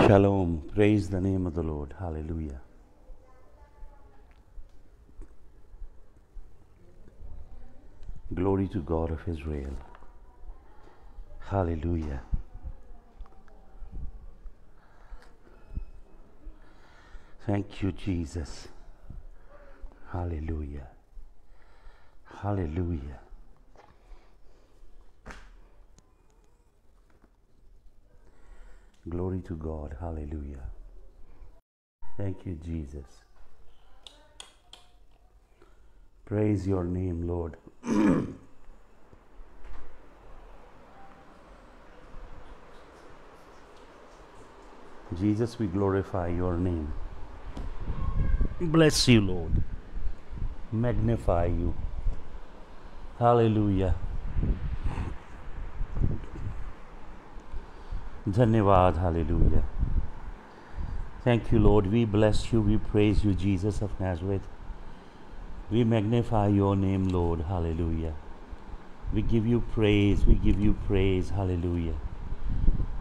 Shalom. Praise the name of the Lord. Hallelujah. Glory to God of Israel. Hallelujah. Thank you, Jesus. Hallelujah. Hallelujah. Glory to God. Hallelujah. Thank you, Jesus. Praise your name, Lord. Jesus, we glorify your name. Bless you, Lord. Magnify you. Hallelujah. Dhanyavad. Hallelujah. Thank you, Lord. We bless you. We praise you, Jesus of Nazareth. We magnify your name, Lord. Hallelujah. We give you praise. We give you praise. Hallelujah.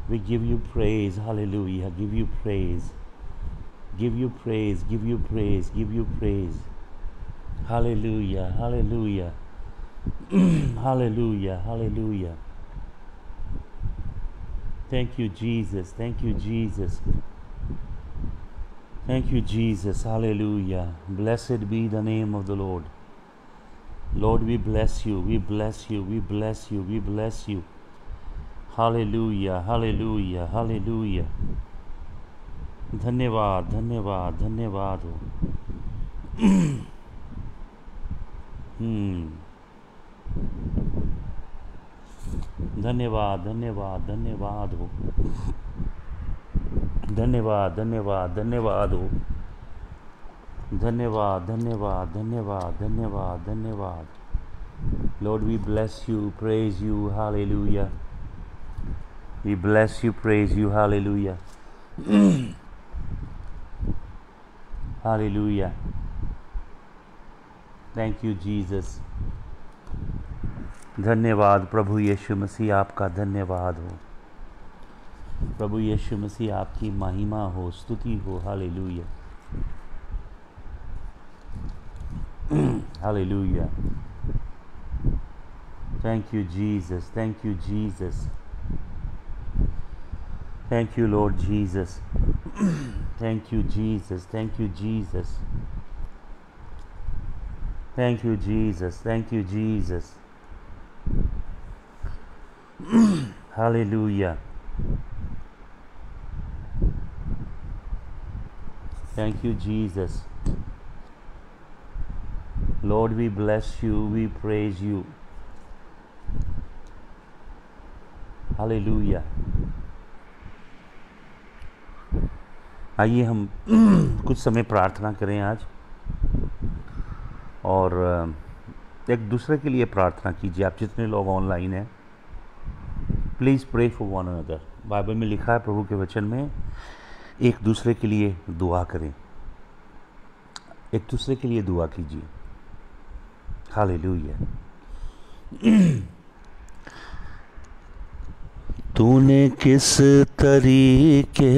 We give you praise. Hallelujah. Give you praise. Give you praise. Give you praise. Give you praise. Hallelujah. Hallelujah. Hallelujah. Hallelujah. Thank you, Jesus. Thank you, Jesus. Thank you, Jesus. Hallelujah. Blessed be the name of the Lord. Lord, we bless you. We bless you. We bless you. We bless you. Hallelujah. Hallelujah. Hallelujah. धन्यवाद धन्यवाद धन्यवाद हो धन्यवाद धन्यवाद धन्यवाद हो धन्यवाद धन्यवाद धन्यवाद हो धन्यवाद धन्यवाद धन्यवाद धन्यवाद धन्यवाद. Lord, we bless you, praise you, hallelujah. We bless you, praise you, hallelujah. Hallelujah. Thank you, Jesus. धन्यवाद प्रभु यीशु मसीह, आपका धन्यवाद हो. प्रभु यीशु मसीह, आपकी महिमा हो, स्तुति हो. Hallelujah. Hallelujah. Thank you, Jesus. Thank you, Jesus. Thank you, Lord Jesus. Thank you, Jesus. Thank you, Jesus. Thank you, Jesus. Thank you, Jesus. Hallelujah. Thank you, Jesus. Lord, we bless you, we praise you. Hallelujah. आइए हम कुछ समय प्रार्थना करें आज, और एक दूसरे के लिए प्रार्थना कीजिए. आप जितने लोग ऑनलाइन हैं, please pray for one another. Bible में लिखा है, प्रभु के वचन में, एक दूसरे के लिए दुआ करें. एक दूसरे के लिए दुआ कीजिए. हालेलुया. तूने किस तरीके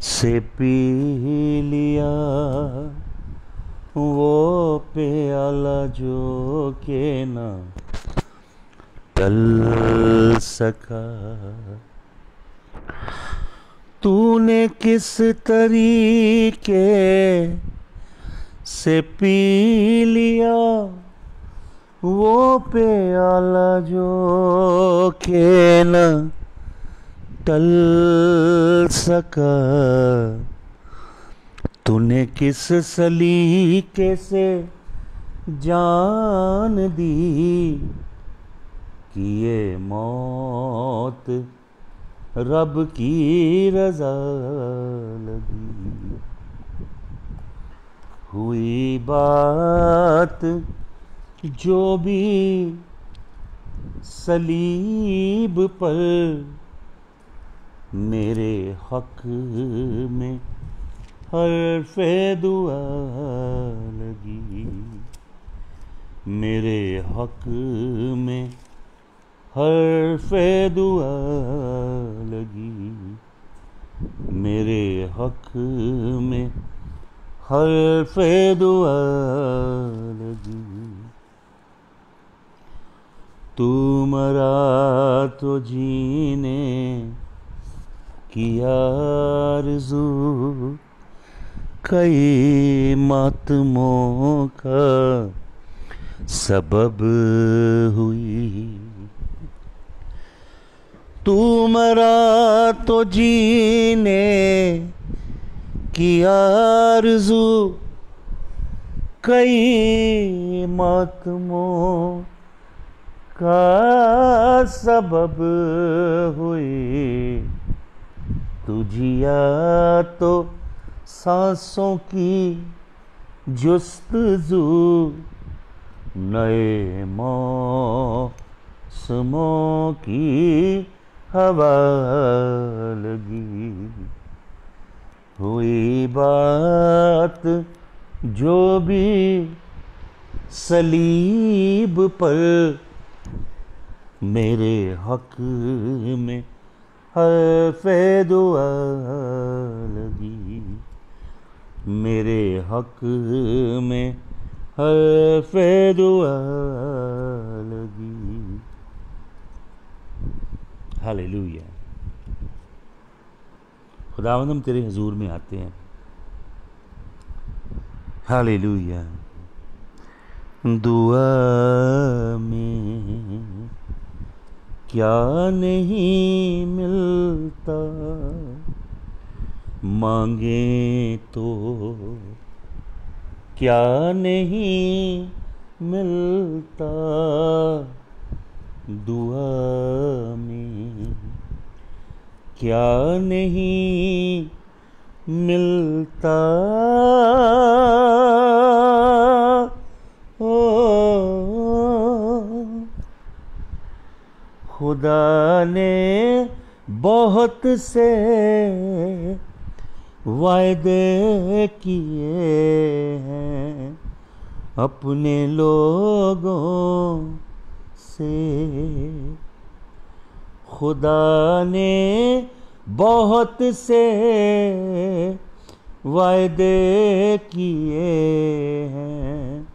से पी लिया वो प्याला जो के ना टल सका. तूने किस तरीके से पी लिया वो प्याला जो के न टल सका. तूने किस सलीके से जान दी कि ये मौत रब की रज़ा लगी. हुई बात जो भी सलीब पर मेरे हक में हर्फ़े दुआ लगी. मेरे हक में हर्फ़े दुआ लगी. मेरे हक में हर्फ़े दुआ लगी। तू मरा तो जीने की आरज़ू कई मातमों का सबब हुई। तू मरा तो जीने की आरज़ू कई मातमों का सबब हुई। तू जिया तो सांसों की जुस्तजू नए मौसमों की हवा लगी। हुई बात जो भी सलीब पर मेरे हक में हर्फ़े दुआ लगी। मेरे हक में हर्फ़े दुआ लगी। हालेलुया। खुदावंद हम तेरे हुजूर में आते हैं। हालेलुया। दुआ में क्या नहीं मिलता, मांगे तो क्या नहीं मिलता। दुआ में क्या नहीं मिलता। ओ खुदा ने बहुत से वायदे किए हैं अपने लोगों से। खुदा ने बहुत से वायदे किए हैं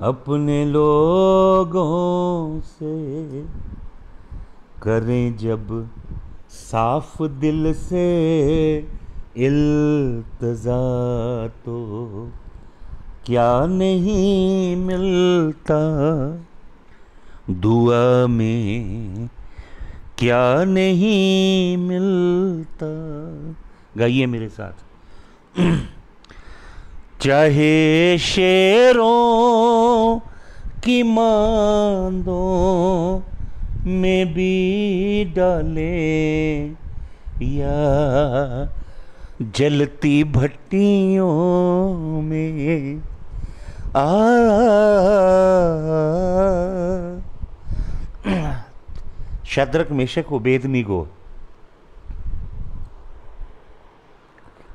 अपने लोगों से। करें जब साफ दिल से इल्तिजा तो क्या नहीं मिलता। दुआ में क्या नहीं मिलता। गाइए मेरे साथ। चाहे शेरों की मांदों में भी डाले या जलती भट्टियों में शद्रक मेशक अबेदनीगो,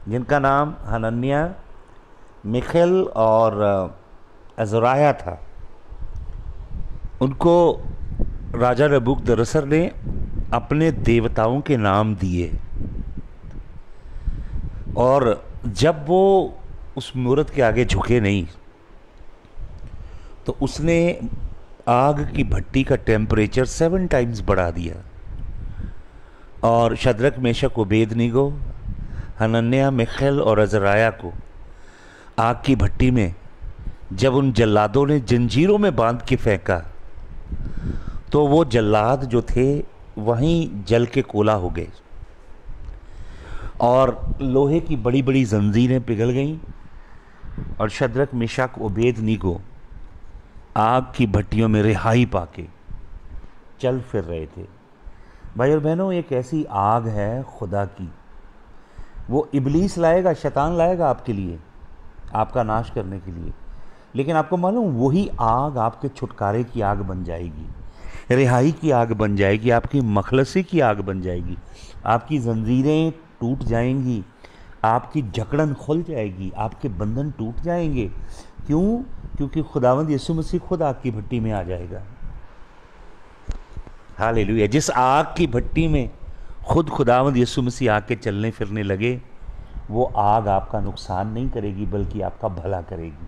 जिनका नाम हनन्याह, मिखाएल और अज़राया था, उनको राजा नबूकदनेस्सर ने अपने देवताओं के नाम दिए। और जब वो उस मूरत के आगे झुके नहीं तो उसने आग की भट्टी का टेम्परेचर 7 टाइम्स बढ़ा दिया। और शद्रक मेशक अबेदनीगो, हनन्याह, मिखाएल और अज़राया को आग की भट्टी में जब उन जल्लादों ने जंजीरों में बांध के फेंका तो वो जल्लाद जो थे वहीं जल के कोला हो गए और लोहे की बड़ी बड़ी जंजीरें पिघल गईं और शद्रक मेशक अबेदनीगो आग की भट्टियों में रिहाई पाके चल फिर रहे थे। भाई और बहनों, एक ऐसी आग है खुदा की, वो इबलीस लाएगा, शैतान लाएगा आपके लिए, आपका नाश करने के लिए, लेकिन आपको मालूम वही आग आपके छुटकारे की आग बन जाएगी, रिहाई की आग बन जाएगी, आपकी मखलसी की आग बन जाएगी। आपकी जंजीरें टूट जाएंगी, आपकी जकड़न खुल जाएगी, आपके बंधन टूट जाएंगे। क्यों? क्योंकि खुदावंद यीशु मसीह खुद आग की भट्टी में आ जाएगा। हालेलुया। जिस आग की भट्टी में खुद खुदावंद यीशु मसीह आके चलने फिरने लगे, वो आग आपका नुकसान नहीं करेगी बल्कि आपका भला करेगी।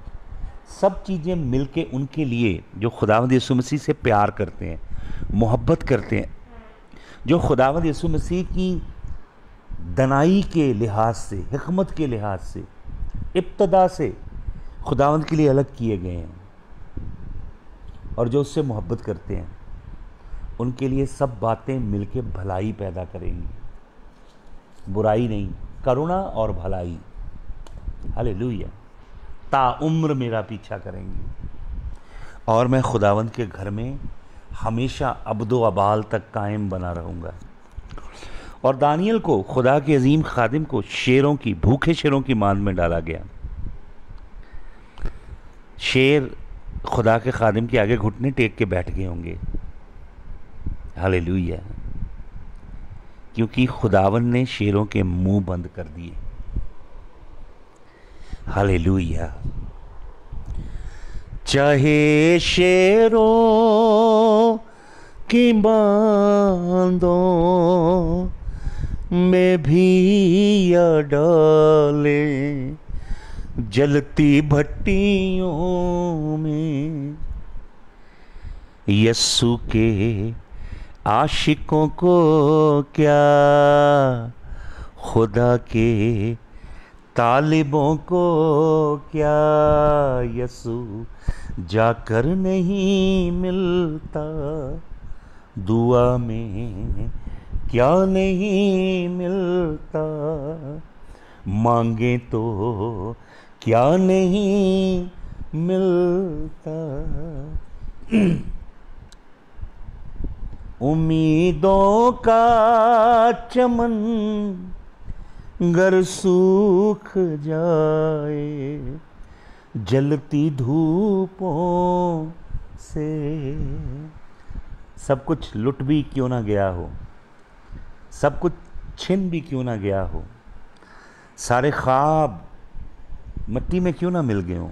सब चीज़ें मिलके उनके लिए जो खुदावंद यीशु मसीह से प्यार करते हैं, मोहब्बत करते हैं, जो खुदावंद यीशु मसीह की दनाई के लिहाज से, हिकमत के लिहाज से, इब्तदा से खुदावंद के लिए अलग किए गए हैं और जो उससे मोहब्बत करते हैं, उनके लिए सब बातें मिलके भलाई पैदा करेंगी, बुराई नहीं, करुणा और भलाई। हालेलुया। ताउम्र मेरा पीछा करेंगी और मैं खुदावंद के घर में हमेशा अब्दो अबाल तक कायम बना रहूँगा। और दानियल को, खुदा के अजीम खादिम को, शेरों की, भूखे शेरों की मांद में डाला गया। शेर खुदा के खादिम के आगे घुटने टेक के बैठ गए होंगे। हालेलुया। क्योंकि खुदावन ने शेरों के मुंह बंद कर दिए। हालेलुया। चाहे शेरों की बांधों में भी या डाले, जलती भट्टियों में, यस्सु के आशिकों को क्या, खुदा के तालिबों को क्या, यस्सु जाकर नहीं मिलता, दुआ में क्या नहीं मिलता, मांगे तो क्या नहीं मिलता। उम्मीदों का चमन गर सूख जाए, जलती धूपों से, सब कुछ लुट भी क्यों ना गया हो, सब कुछ छिन भी क्यों ना गया हो, सारे ख्वाब मिट्टी में क्यों ना मिल गए हों,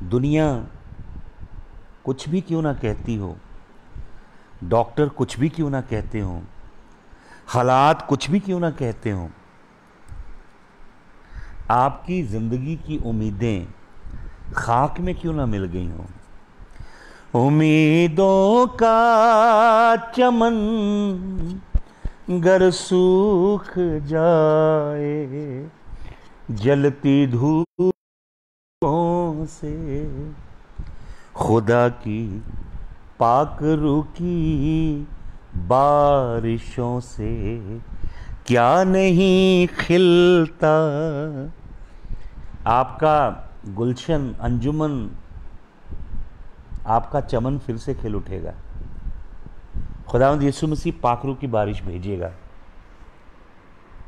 दुनिया कुछ भी क्यों ना कहती हो, डॉक्टर कुछ भी क्यों ना कहते हों, हालात कुछ भी क्यों ना कहते हों, आपकी ज़िंदगी की उम्मीदें खाक में क्यों ना मिल गई हों, उम्मीदों का चमन गर सूख जाए, जलती धूपों से, खुदा की पाक रूह की बारिशों से क्या नहीं खिलता। आपका गुलशन, अंजुमन, आपका चमन फिर से खिल उठेगा। खुदावंद यीशु मसीह पाक रूह की बारिश भेजेगा।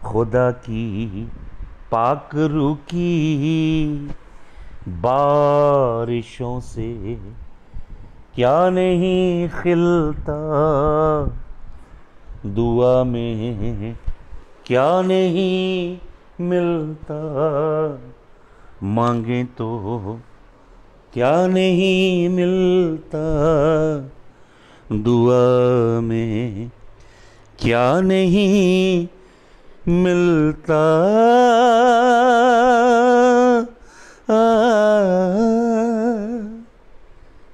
खुदा की पाक रूह की बारिशों से क्या नहीं खिलता, दुआ में क्या नहीं मिलता, मांगे तो क्या नहीं मिलता, दुआ में क्या नहीं मिलता।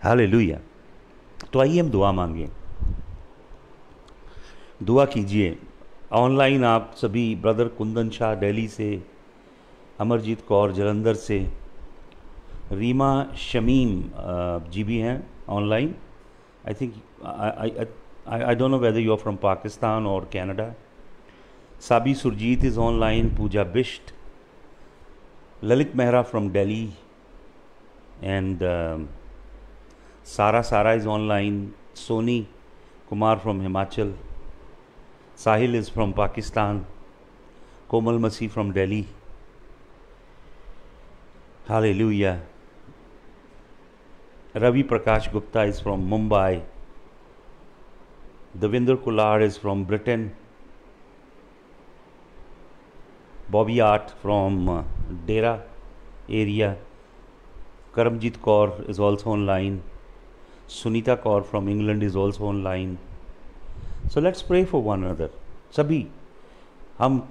हालेलुया। तो आइए हम दुआ मांगें, दुआ कीजिए। ऑनलाइन आप सभी, ब्रदर कुंदन शाह दिल्ली से, अमरजीत कौर जलंधर से, रीमा शमीम जी भी हैं online. I think I don't know whether you are from Pakistan और Canada. Sabi Surjit is online, Pooja Bisht, Lalit Mehra from Delhi, and Sara is online, Soni Kumar from Himachal, Sahil is from Pakistan, Komal Masih from Delhi. Hallelujah. Ravi Prakash Gupta is from Mumbai. Devinder Kular is from Britain. Bobby Art from Dera area. Karamjit Kaur is also online. Sunita Kaur from England is also online. So let's pray for one another. सभी हम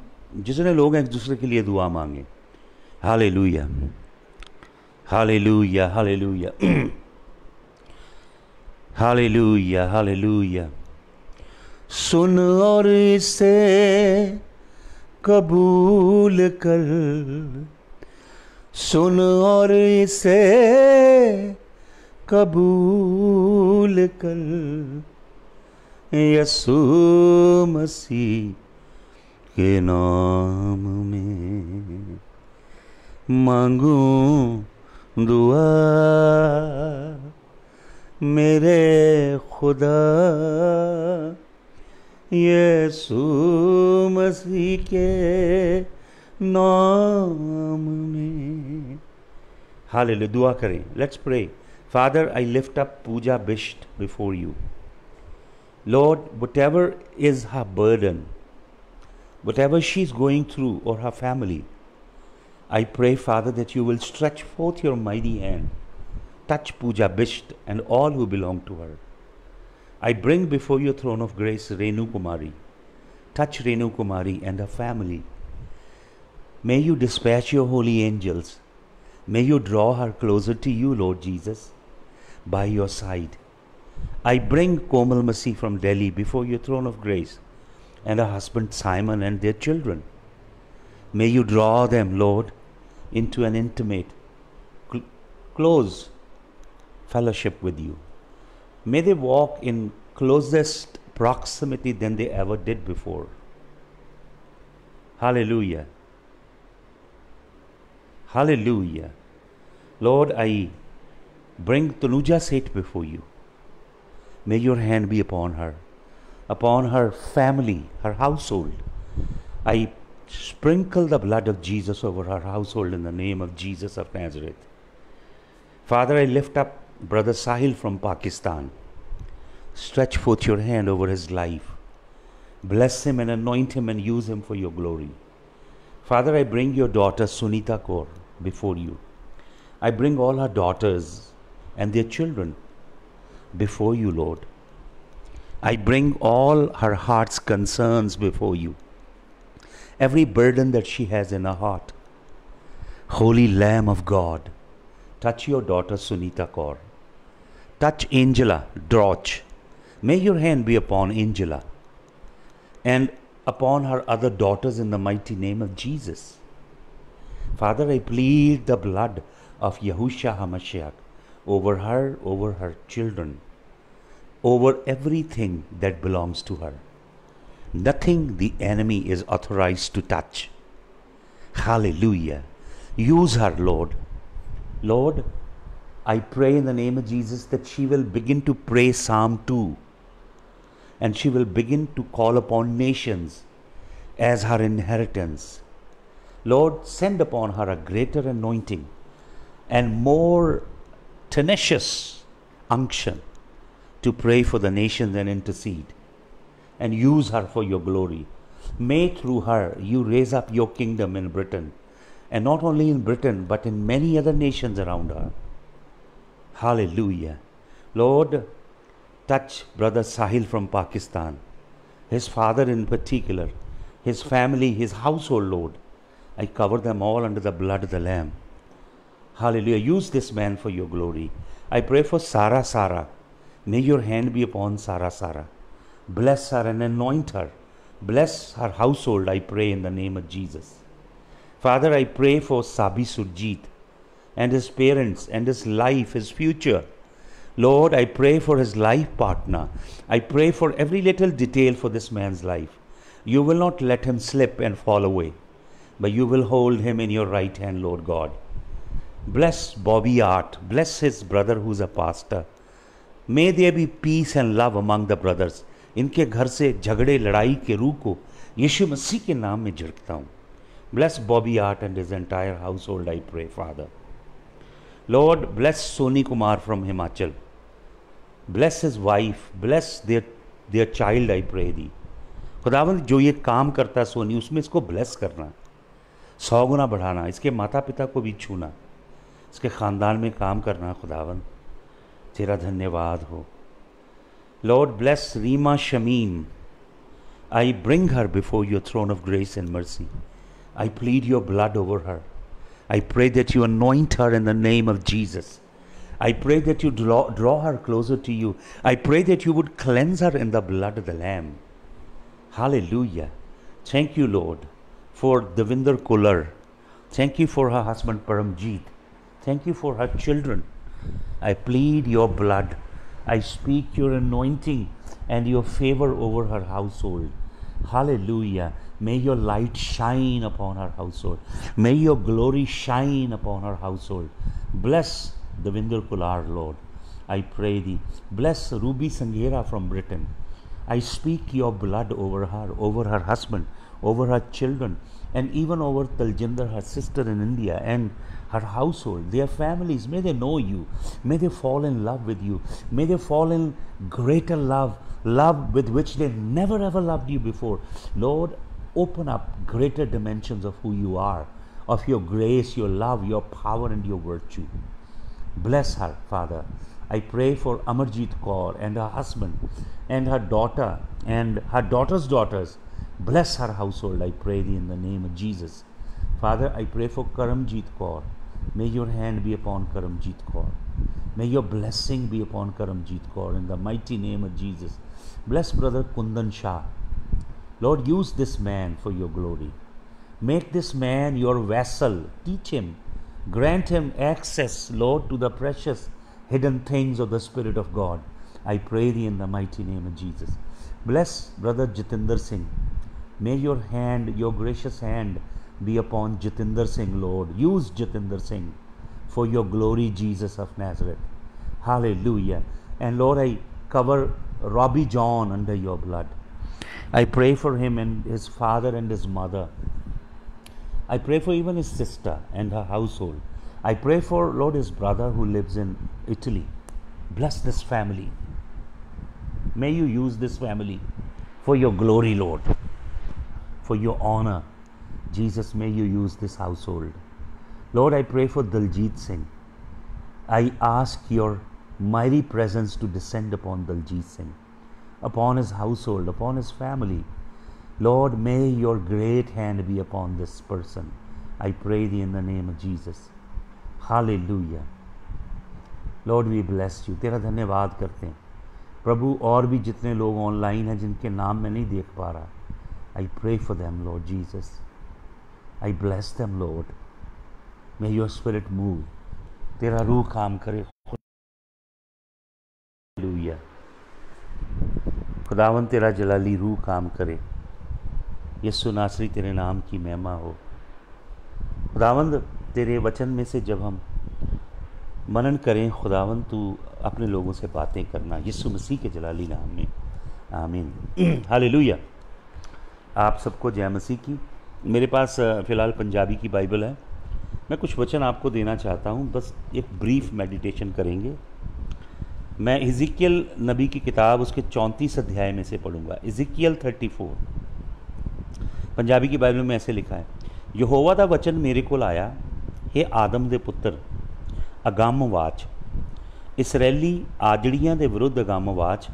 जितने लोग हैं एक दूसरे के लिए दुआ मांगे। Hallelujah, hallelujah, hallelujah, hallelujah, hallelujah. सुन और इसे कबूल कर, सुन और इसे कबूल कर, यीशु मसीह के नाम में मांगूं दुआ मेरे खुदा, यीशु मसीह के नाम में। हालेलुया, दुआ करें। Let's pray. Father, I lift up Pooja Bisht before you. Lord, whatever is her burden, whatever she is going through, or her family, I pray, Father, that you will stretch forth your mighty hand, touch Pooja Bisht and all who belong to her. I bring before your throne of grace Renu Kumari. Touch Renu Kumari and her family. May you dispatch your holy angels. May you draw her closer to you, Lord Jesus, by your side. I bring Komal Masi from Delhi before your throne of grace and her husband Simon and their children. May you draw them, Lord, into an intimate, close fellowship with you. May they walk in closest proximity than they ever did before. Hallelujah. Hallelujah. Lord, I bring Tanuja Seth before you. May your hand be upon her family, her household. I sprinkle the blood of Jesus over her household in the name of Jesus of Nazareth. Father, I lift up Brother Sahil from Pakistan. Stretch forth your hand over his life. Bless him and anoint him and use him for your glory. Father, I bring your daughter Sunita Kaur before you. I bring all her daughters and their children before you, Lord. I bring all her heart's concerns before you. Every burden that she has in her heart. Holy Lamb of God, touch your daughter Sunita Kaur. Touch Angela Droch. May your hand be upon Angela and upon her other daughters in the mighty name of Jesus. Father, I plead the blood of Yahushua HaMashiach over her children, over everything that belongs to her. Nothing the enemy is authorized to touch. Hallelujah. Use her, Lord. Lord, I pray in the name of Jesus that she will begin to pray Psalm 2 and she will begin to call upon nations as her inheritance. Lord, send upon her a greater anointing and more tenacious unction to pray for the nations and intercede, and use her for your glory. May through her you raise up your kingdom in Britain, and not only in Britain but in many other nations around her. Hallelujah. Lord, touch Brother Sahil from Pakistan, his father in particular, his family, his household, Lord. I cover them all under the blood of the Lamb. Hallelujah. Use this man for your glory. I pray for Sarah. May your hand be upon Sarah. Bless her and anoint her. Bless her household, I pray in the name of Jesus. Father, I pray for Sabi Surjit and his parents and his life, his future. Lord, I pray for his life partner. I pray for every little detail for this man's life. You will not let him slip and fall away, but you will hold him in your right hand, Lord God. Bless Bobby Art. Bless his brother who's a pastor. May there be peace and love among the brothers. इनके घर से झगड़े लड़ाई के रूह को यीशु मसीह के नाम में झड़कता हूँ. Bless Bobby Art and his entire household, I pray, Father. Lord, bless Soni Kumar from Himachal. Bless his wife. Bless their child, I pray thee. खुदावंद जो ये काम करता है सोनी, उसमें इसको ब्लेस करना, 100 गुना बढ़ाना, इसके माता पिता को भी छूना, इसके ख़ानदान में काम करना. खुदावंद तेरा धन्यवाद हो. Lord, bless Reema Shamim I bring her before your throne of grace and mercy. I plead your blood over her. I pray that you anoint her in the name of Jesus. I pray that you draw her closer to you. I pray that you would cleanse her in the blood of the Lamb. Hallelujah. Thank you, Lord, for Devinder Kular. Thank you for her husband Paramjeet. Thank you for her children. I plead your blood. I speak your anointing and your favor over her household. Hallelujah. May your light shine upon her household. May your glory shine upon her household. Bless Devinder Kular, Lord. I pray thee. Bless Ruby Sanghera from Britain. I speak your blood over her husband, over her children, and even over Taljinder, her sister in India, and her household, their families. May they know you. May they fall in love with you. May they fall in greater love with which they never ever loved you before. Lord, open up greater dimensions of who you are, of your grace, your love, your power, and your virtue. Bless her, Father. I pray for Amarjeet Kaur and her husband and her daughter and her daughter's daughters. Bless her household, I pray thee, in the name of Jesus. Father, I pray for Karamjeet Kaur. May your hand be upon Karamjeet Kaur. May your blessing be upon Karamjeet Kaur in the mighty name of Jesus. Bless Brother Kundan Shah. Lord, use this man for your glory. Make this man your vessel. Teach him. Grant him access, Lord, to the precious hidden things of the Spirit of God. I pray thee in the mighty name of Jesus. Bless Brother Jitinder Singh. May your hand, your gracious hand, be upon Jitinder Singh, Lord. Use Jitinder Singh for your glory, Jesus of Nazareth. Hallelujah. And Lord, I cover Robbie John under your blood. I pray for him and his father and his mother. I pray for even his sister and her household. I pray for, Lord, his brother who lives in Italy. Bless this family. May you use this family for your glory, Lord, for your honor. Jesus, may you use this household. Lord, I pray for Daljit Singh. I ask your mighty presence to descend upon Daljit Singh, upon his household, upon his family. Lord, may your great hand be upon this person. I pray thee in the name of Jesus. Hallelujah. Lord, we bless you. तेरा धन्यवाद करते हैं प्रभु. और भी जितने लोग online हैं जिनके नाम मैं नहीं देख पा रहा, I pray for them, Lord Jesus. I bless them, Lord. May your spirit move. तेरा रूह काम करे. Hallelujah. खुदावन तेरा जलाली रूह काम करे. यीशु नासरी तेरे नाम की महिमा हो. खुदावंद, तेरे वचन में से जब हम मनन करें, खुदावंद तू अपने लोगों से बातें करना, यीशु मसीह के जलाली नाम में. आमीन. हालेलुया. आप सबको जय मसीह की. मेरे पास फ़िलहाल पंजाबी की बाइबल है. मैं कुछ वचन आपको देना चाहता हूँ. बस एक ब्रीफ मेडिटेशन करेंगे. मैं इज़िकियल नबी की किताब उसके 34 अध्याय में से पढ़ूँगा. इज़िकियल 34. पंजाबी की बाइबल में ऐसे लिखा है, यहोवा दा वचन मेरे को आया, हे आदम दे पुत्र, अगमवाच इसराइली आजड़ियां दे विरुद्ध अगमवाच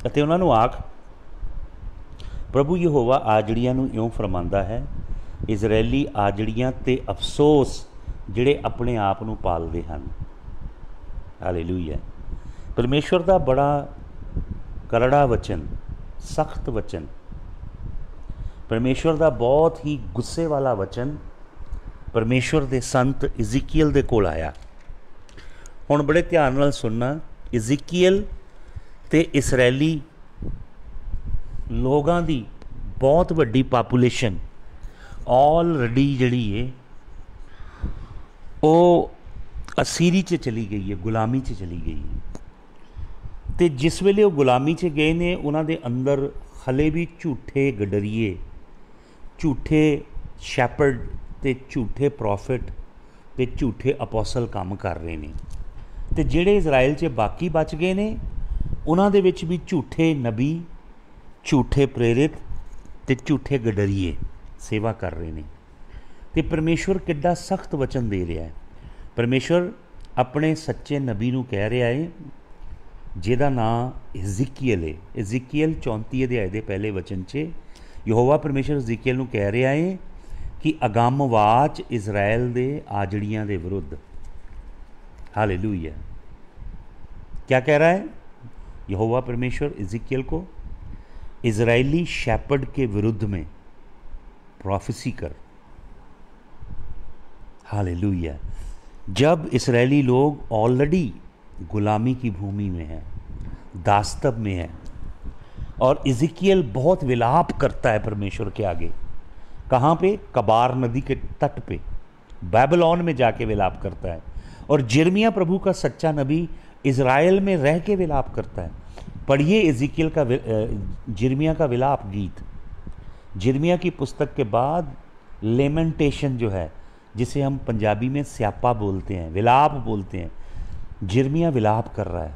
अते उन्हां नूं आख, प्रभु यहोवा आजड़ियां नूं इउं फरमांदा है, इजरायली आजड़ियां ते अफसोस जिहड़े अपने आप नूं पालदे हन. हालेलुया. परमेश्वर दा बड़ा करड़ा वचन, सख्त वचन, परमेश्वर दा बहुत ही गुस्से वाला वचन परमेश्वर दे संत इज़िकियल दे कोल आया. हुण बड़े ध्यान नाल सुनना. इज़िकियल ते इसराइली लोगां दी बहुत वड्डी पापूलेशन ऑलरेडी जिहड़ी है वो असीरी च चली गई है, गुलामी च चली गई है. तो जिस वेले वो गुलामी च गए ने, उन्हां दे अंदर हले भी झूठे गडरिए, झूठे शैपर्ड ते झूठे प्रॉफिट ते झूठे अपोसल काम कर रहे हैं. तो जिहड़े इजराइल च बाकी बच गए ने, उन्हां दे विच भी झूठे नबी, झूठे प्रेरित ते झूठे गडरिए सेवा कर रहे हैं. तो परमेश्वर किड्डा सख्त वचन दे रहा है. परमेश्वर अपने सच्चे नबी नूं कह रहा है, जिहदा नाम इज़िकियल है. इज़िकियल 34 अध्याय दे पहले वचन च यहोवा परमेश्वर इज़ीकियल ਨੂੰ ਕਹਿ ਰਿਹਾ ਹੈ कि अगमवाच इजराइल दे आजड़ियां दे विरुद्ध। हालेलुया। क्या कह रहा है यहोवा परमेश्वर इज़ीकियल को? इजरायली शैपर्ड के विरुद्ध में प्रोफेसी कर। हालेलुया। जब इजरायली लोग ऑलरेडी गुलामी की भूमि में हैं, दास्तब में हैं, और इज़ीकियल बहुत विलाप करता है परमेश्वर के आगे। कहाँ पे? कबार नदी के तट पे, बाबिलोन में जाके विलाप करता है। और जिर्मिया प्रभु का सच्चा नबी इज़राइल में रह के विलाप करता है। पढ़िए इज़ीकियल का जिर्मिया का विलाप गीत। जिर्मिया की पुस्तक के बाद लेमेंटेशन जो है, जिसे हम पंजाबी में स्यापा बोलते हैं, विलाप बोलते हैं, जिर्मिया विलाप कर रहा है।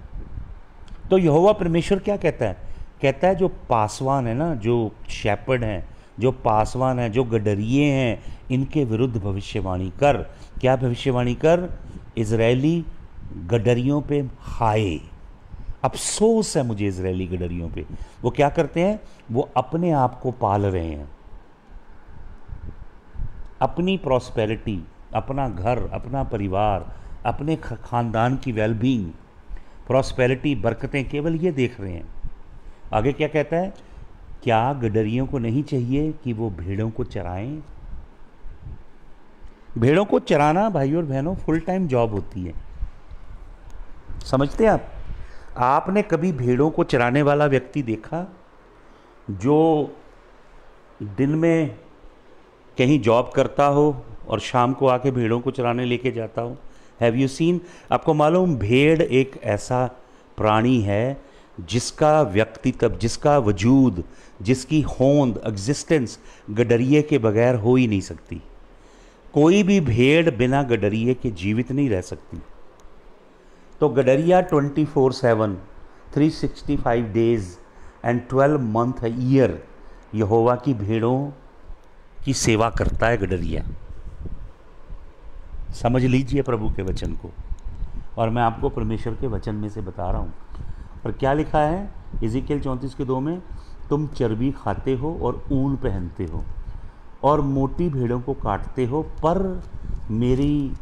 तो यहोवा परमेश्वर क्या कहता है? कहता है जो पासवान है ना, जो शैपर्ड हैं, जो पासवान हैं, जो गडरिये हैं, इनके विरुद्ध भविष्यवाणी कर। क्या भविष्यवाणी कर? इजरायली गडरियों पे हाय, अफसोस है मुझे इजरायली गडरियों पे। वो क्या करते हैं? वो अपने आप को पाल रहे हैं, अपनी प्रॉस्पेरिटी, अपना घर, अपना परिवार, अपने ख़ानदान की वेलबींग, प्रॉस्पेरिटी, बरकतें केवल ये देख रहे हैं। आगे क्या कहता है? क्या गडरियों को नहीं चाहिए कि वो भेड़ों को चराएं? भेड़ों को चराना भाइयों और बहनों फुल टाइम जॉब होती है। समझते हैं आप? आपने कभी भेड़ों को चराने वाला व्यक्ति देखा जो दिन में कहीं जॉब करता हो और शाम को आके भेड़ों को चराने लेके जाता हो? Have you seen? आपको मालूम, भेड़ एक ऐसा प्राणी है जिसका व्यक्तित्व, जिसका वजूद, जिसकी होंद, एग्जिस्टेंस गडरिये के बगैर हो ही नहीं सकती। कोई भी भेड़ बिना गडरिये के जीवित नहीं रह सकती। तो गडरिया 24/7 365 days and 12 month a year यहोवा की भेड़ों की सेवा करता है गडरिया। समझ लीजिए प्रभु के वचन को, और मैं आपको परमेश्वर के वचन में से बता रहा हूँ। और क्या लिखा है इज़ीकियल 34:2 में? तुम चर्बी खाते हो और ऊन पहनते हो और मोटी भेड़ों को काटते हो, पर मेरी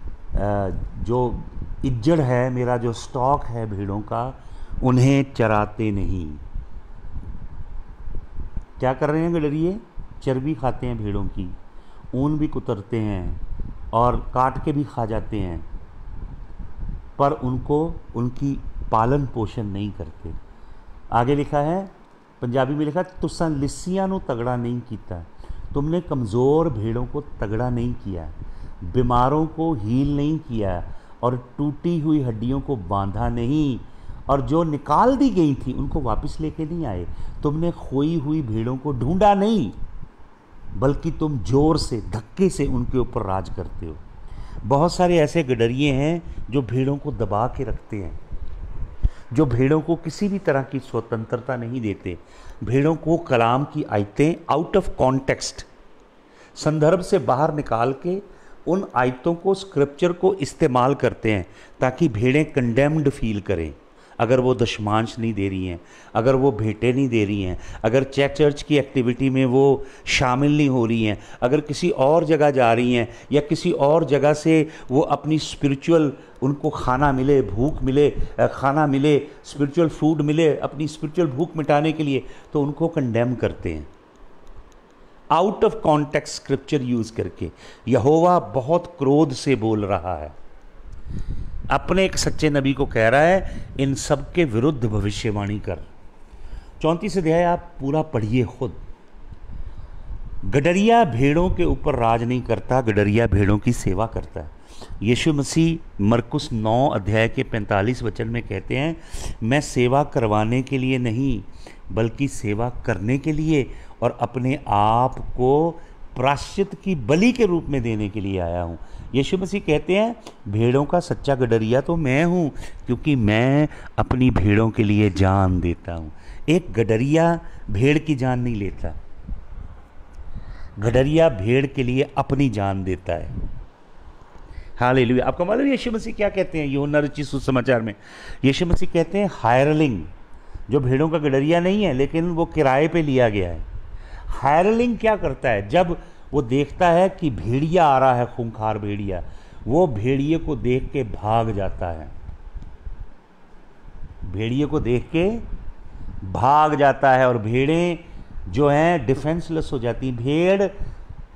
जो इज्जड़ है, मेरा जो स्टॉक है भेड़ों का, उन्हें चराते नहीं। क्या कर रहे हैं गडरिये? चर्बी खाते हैं भेड़ों की, ऊन भी कुतरते हैं और काट के भी खा जाते हैं, पर उनको उनकी पालन पोषण नहीं करते। आगे लिखा है, पंजाबी में लिखा, तुसा लिस्सियां नू तगड़ा नहीं किया। तुमने कमज़ोर भेड़ों को तगड़ा नहीं किया, बीमारों को हील नहीं किया, और टूटी हुई हड्डियों को बांधा नहीं, और जो निकाल दी गई थी उनको वापस लेके नहीं आए। तुमने खोई हुई भेड़ों को ढूंढा नहीं, बल्कि तुम जोर से, धक्के से उनके ऊपर राज करते हो। बहुत सारे ऐसे गडरिये हैं जो भेड़ों को दबा के रखते हैं, जो भेड़ों को किसी भी तरह की स्वतंत्रता नहीं देते। भेड़ों को कलाम की आयतें आउट ऑफ कॉन्टेक्स्ट, संदर्भ से बाहर निकाल के उन आयतों को, स्क्रिप्चर को इस्तेमाल करते हैं ताकि भेड़ें कंडेम्ड फील करें। अगर वो दशमांश नहीं दे रही हैं, अगर वो भेंटें नहीं दे रही हैं, अगर चर्च की एक्टिविटी में वो शामिल नहीं हो रही हैं, अगर किसी और जगह जा रही हैं, या किसी और जगह से वो अपनी स्पिरिचुअल, उनको खाना मिले, भूख मिले, खाना मिले, स्पिरिचुअल फूड मिले अपनी स्पिरिचुअल भूख मिटाने के लिए, तो उनको कंडेम करते हैं out of context scripture use करके। यहोवा बहुत क्रोध से बोल रहा है, अपने एक सच्चे नबी को कह रहा है, इन सब के विरुद्ध भविष्यवाणी कर। 34 अध्याय आप पूरा पढ़िए खुद। गडरिया भेड़ों के ऊपर राज नहीं करता, गडरिया भेड़ों की सेवा करता है। यीशु मसीह मरकुस 9 अध्याय के 45 वचन में कहते हैं, मैं सेवा करवाने के लिए नहीं बल्कि सेवा करने के लिए और अपने आप को प्रायश्चित की बलि के रूप में देने के लिए आया हूँ। यीशु मसीह कहते हैं, भेड़ों का सच्चा गडरिया तो मैं हूँ, क्योंकि मैं अपनी भेड़ों के लिए जान देता हूँ। एक गडरिया भेड़ की जान नहीं लेता, गडरिया भेड़ के लिए अपनी जान देता है। हालेलुया। आपको मालूम यीशु मसीह क्या कहते हैं? यूहन्ना रचित सुसमाचार में यीशु मसीह कहते हैं, हायरलिंग, जो भेड़ों का गडरिया नहीं है लेकिन वो किराए पे लिया गया है। हायरलिंग क्या करता है? जब वो देखता है कि भेड़िया आ रहा है, खूंखार भेड़िया, वो भेड़िए को देख के भाग जाता है, भेड़िए को देख के भाग जाता है। और भेड़ें जो हैं डिफेंसलेस हो जाती। भेड़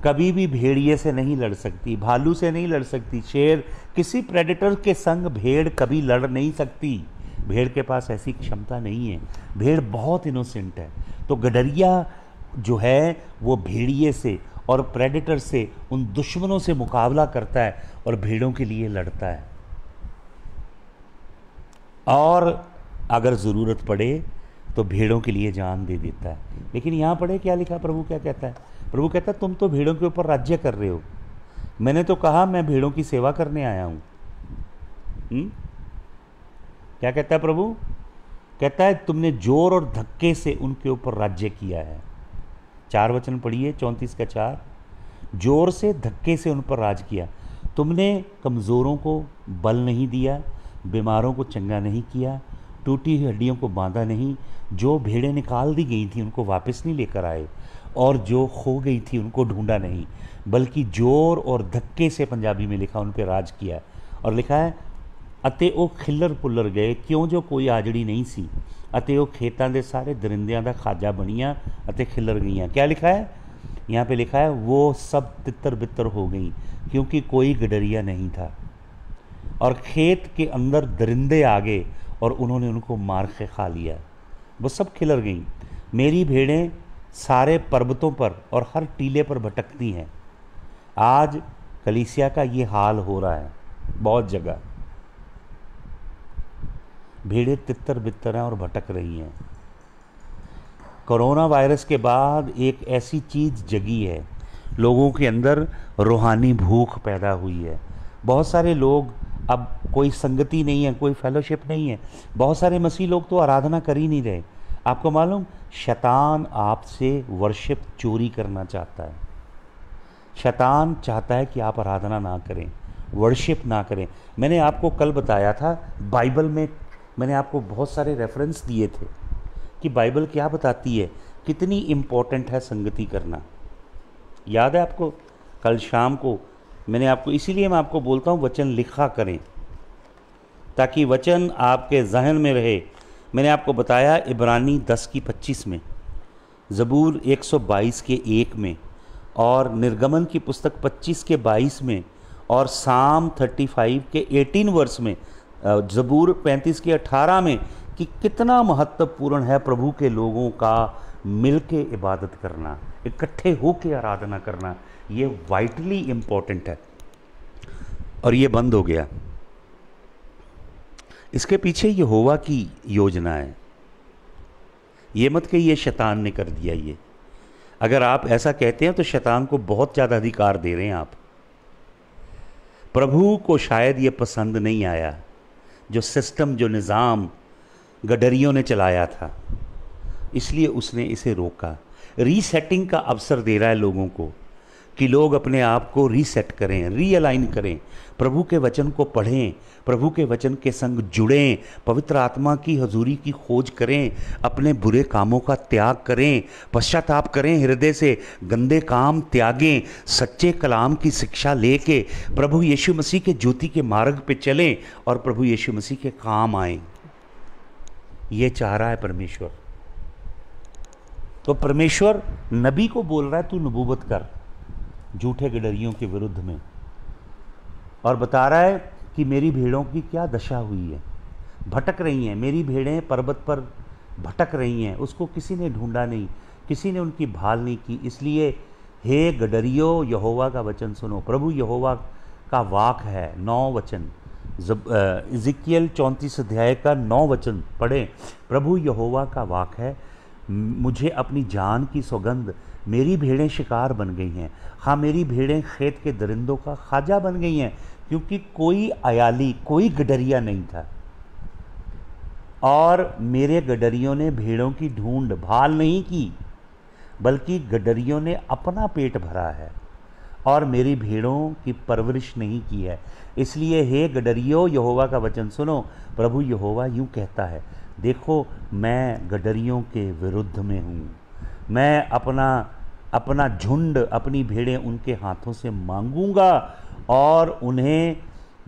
कभी भी भेड़िए से नहीं लड़ सकती, भालू से नहीं लड़ सकती, शेर, किसी प्रेडेटर के संग भेड़ कभी लड़ नहीं सकती। भेड़ के पास ऐसी क्षमता नहीं है। भेड़ बहुत इनोसेंट है। तो गडरिया जो है वो भेड़िए से और प्रेडेटर से, उन दुश्मनों से मुकाबला करता है और भेड़ों के लिए लड़ता है, और अगर ज़रूरत पड़े तो भेड़ों के लिए जान दे देता है। लेकिन यहाँ पढ़े क्या लिखा, प्रभु क्या कहता है? प्रभु कहता है तुम तो भेड़ों के ऊपर राज्य कर रहे हो, मैंने तो कहा मैं भेड़ों की सेवा करने आया हूँ। क्या कहता है प्रभु? कहता है तुमने जोर और धक्के से उनके ऊपर राज्य किया है। 4 वचन पढ़िए, 34 का 4। जोर से धक्के से उन पर राज किया। तुमने कमज़ोरों को बल नहीं दिया, बीमारों को चंगा नहीं किया, टूटी हुई हड्डियों को बांधा नहीं, जो भेड़ें निकाल दी गई थी उनको वापस नहीं लेकर आए, और जो खो गई थी उनको ढूंढा नहीं, बल्कि जोर और धक्के से, पंजाबी में लिखा, उन पर राज किया। और लिखा है अते ओ खिल्लर पुल्लर गए, क्यों जो कोई आजड़ी नहीं सी, अते ओ खेतां दे सारे दरिंदियां दा खाजा बनियां अते खिल्लर गईयां। क्या लिखा है यहाँ पे? लिखा है वो सब तितर बितर हो गई क्योंकि कोई गडरिया नहीं था, और खेत के अंदर दरिंदे आ गए और उन्होंने उनको मार के खा लिया, वो सब खिलर गईं। मेरी भेड़ें सारे पर्वतों पर और हर टीले पर भटकती हैं। आज कलीसिया का ये हाल हो रहा है बहुत जगह। भेड़ें तितर बितर हैं और भटक रही हैं। कोरोना वायरस के बाद एक ऐसी चीज़ जगी है, लोगों के अंदर रूहानी भूख पैदा हुई है। बहुत सारे लोग, अब कोई संगति नहीं है, कोई फेलोशिप नहीं है, बहुत सारे मसीह लोग तो आराधना कर ही नहीं रहे। आपको मालूम, शैतान आपसे वर्शिप चोरी करना चाहता है। शैतान चाहता है कि आप आराधना ना करें, वर्शिप ना करें। मैंने आपको कल बताया था, बाइबल में मैंने आपको बहुत सारे रेफरेंस दिए थे कि बाइबल क्या बताती है, कितनी इम्पोर्टेंट है संगति करना। याद है आपको? कल शाम को मैंने आपको, इसीलिए मैं आपको बोलता हूँ वचन लिखा करें ताकि वचन आपके जहन में रहे। मैंने आपको बताया इब्रानी 10 की 25 में, ज़बूर 122 के 1 में, और निर्गमन की पुस्तक 25 के 22 में, और साम 35 के 18 वर्स में, ज़बूर 35 के 18 में, कि कितना महत्वपूर्ण है प्रभु के लोगों का मिल के इबादत करना, इकट्ठे होकर आराधना करना। ये वाइटली इम्पोर्टेंट है। और ये बंद हो गया। इसके पीछे यहोवा की योजना है। ये मत कहिए शैतान ने कर दिया ये। अगर आप ऐसा कहते हैं तो शैतान को बहुत ज़्यादा अधिकार दे रहे हैं आप। प्रभु को शायद ये पसंद नहीं आया जो सिस्टम, जो निज़ाम गडरियों ने चलाया था, इसलिए उसने इसे रोका। रीसेटिंग का अवसर दे रहा है लोगों को कि लोग अपने आप को रीसेट करें, रीअलाइन करें, प्रभु के वचन को पढ़ें, प्रभु के वचन के संग जुड़ें, पवित्र आत्मा की हजूरी की खोज करें, अपने बुरे कामों का त्याग करें, पश्चाताप करें, हृदय से गंदे काम त्यागें, सच्चे कलाम की शिक्षा लेके प्रभु यीशु मसीह के ज्योति के मार्ग पे चलें और प्रभु यीशु मसीह के काम आएं। ये चाह रहा है परमेश्वर। तो परमेश्वर नबी को बोल रहा है तू नबूवत कर झूठे गडरियों के विरुद्ध में, और बता रहा है कि मेरी भेड़ों की क्या दशा हुई है, भटक रही हैं। मेरी भेड़ें पर्वत पर भटक रही हैं, उसको किसी ने ढूंढा नहीं, किसी ने उनकी भाल नहीं की। इसलिए हे गडरियो, यहोवा का वचन सुनो। प्रभु यहोवा का वाक है। 9 वचन, इज़िकियल 34 अध्याय का 9 वचन पढ़ें। प्रभु यहोवा का वाक है, मुझे अपनी जान की सौगंध, मेरी भेड़ें शिकार बन गई हैं। हाँ, मेरी भेड़ें खेत के दरिंदों का खाजा बन गई हैं, क्योंकि कोई अयाली, कोई गडरिया नहीं था, और मेरे गडरियों ने भेड़ों की ढूंढ भाल नहीं की, बल्कि गडरियों ने अपना पेट भरा है और मेरी भेड़ों की परवरिश नहीं की है। इसलिए हे गडरियो, यहोवा का वचन सुनो। प्रभु यहोवा यूँ कहता है, देखो मैं गडरियों के विरुद्ध में हूँ, मैं अपना अपना झुंड, अपनी भेड़ें उनके हाथों से मांगूंगा और उन्हें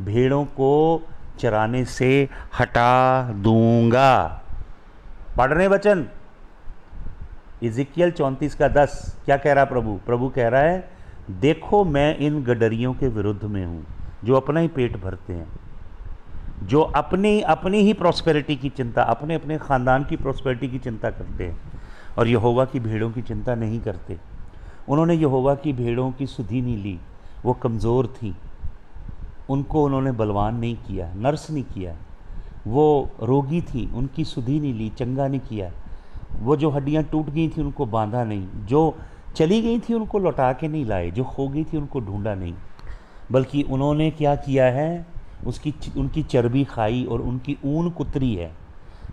भेड़ों को चराने से हटा दूंगा। पढ़ रहे वचन इज़िकियल 34:10 क्या कह रहा प्रभु? प्रभु कह रहा है, देखो मैं इन गडरियों के विरुद्ध में हूँ जो अपना ही पेट भरते हैं, जो अपनी ही प्रॉस्पेरिटी की चिंता, अपने अपने ख़ानदान की प्रॉस्पेरिटी की चिंता करते हैं और यहोवा की भेड़ों की चिंता नहीं करते। उन्होंने यहोवा की भेड़ों की सुधि नहीं ली, वो कमज़ोर थी, उनको उन्होंने बलवान नहीं किया, नर्स नहीं किया, वो रोगी थी, उनकी सुधि नहीं ली, चंगा नहीं किया, वो जो हड्डियां टूट गई थी उनको बांधा नहीं, जो चली गई थी उनको लौटा के नहीं लाए, जो खो गई थी उनको ढूंढा नहीं, बल्कि उन्होंने क्या किया है, उनकी चर्बी खाई और उनकी ऊन कुतरी है।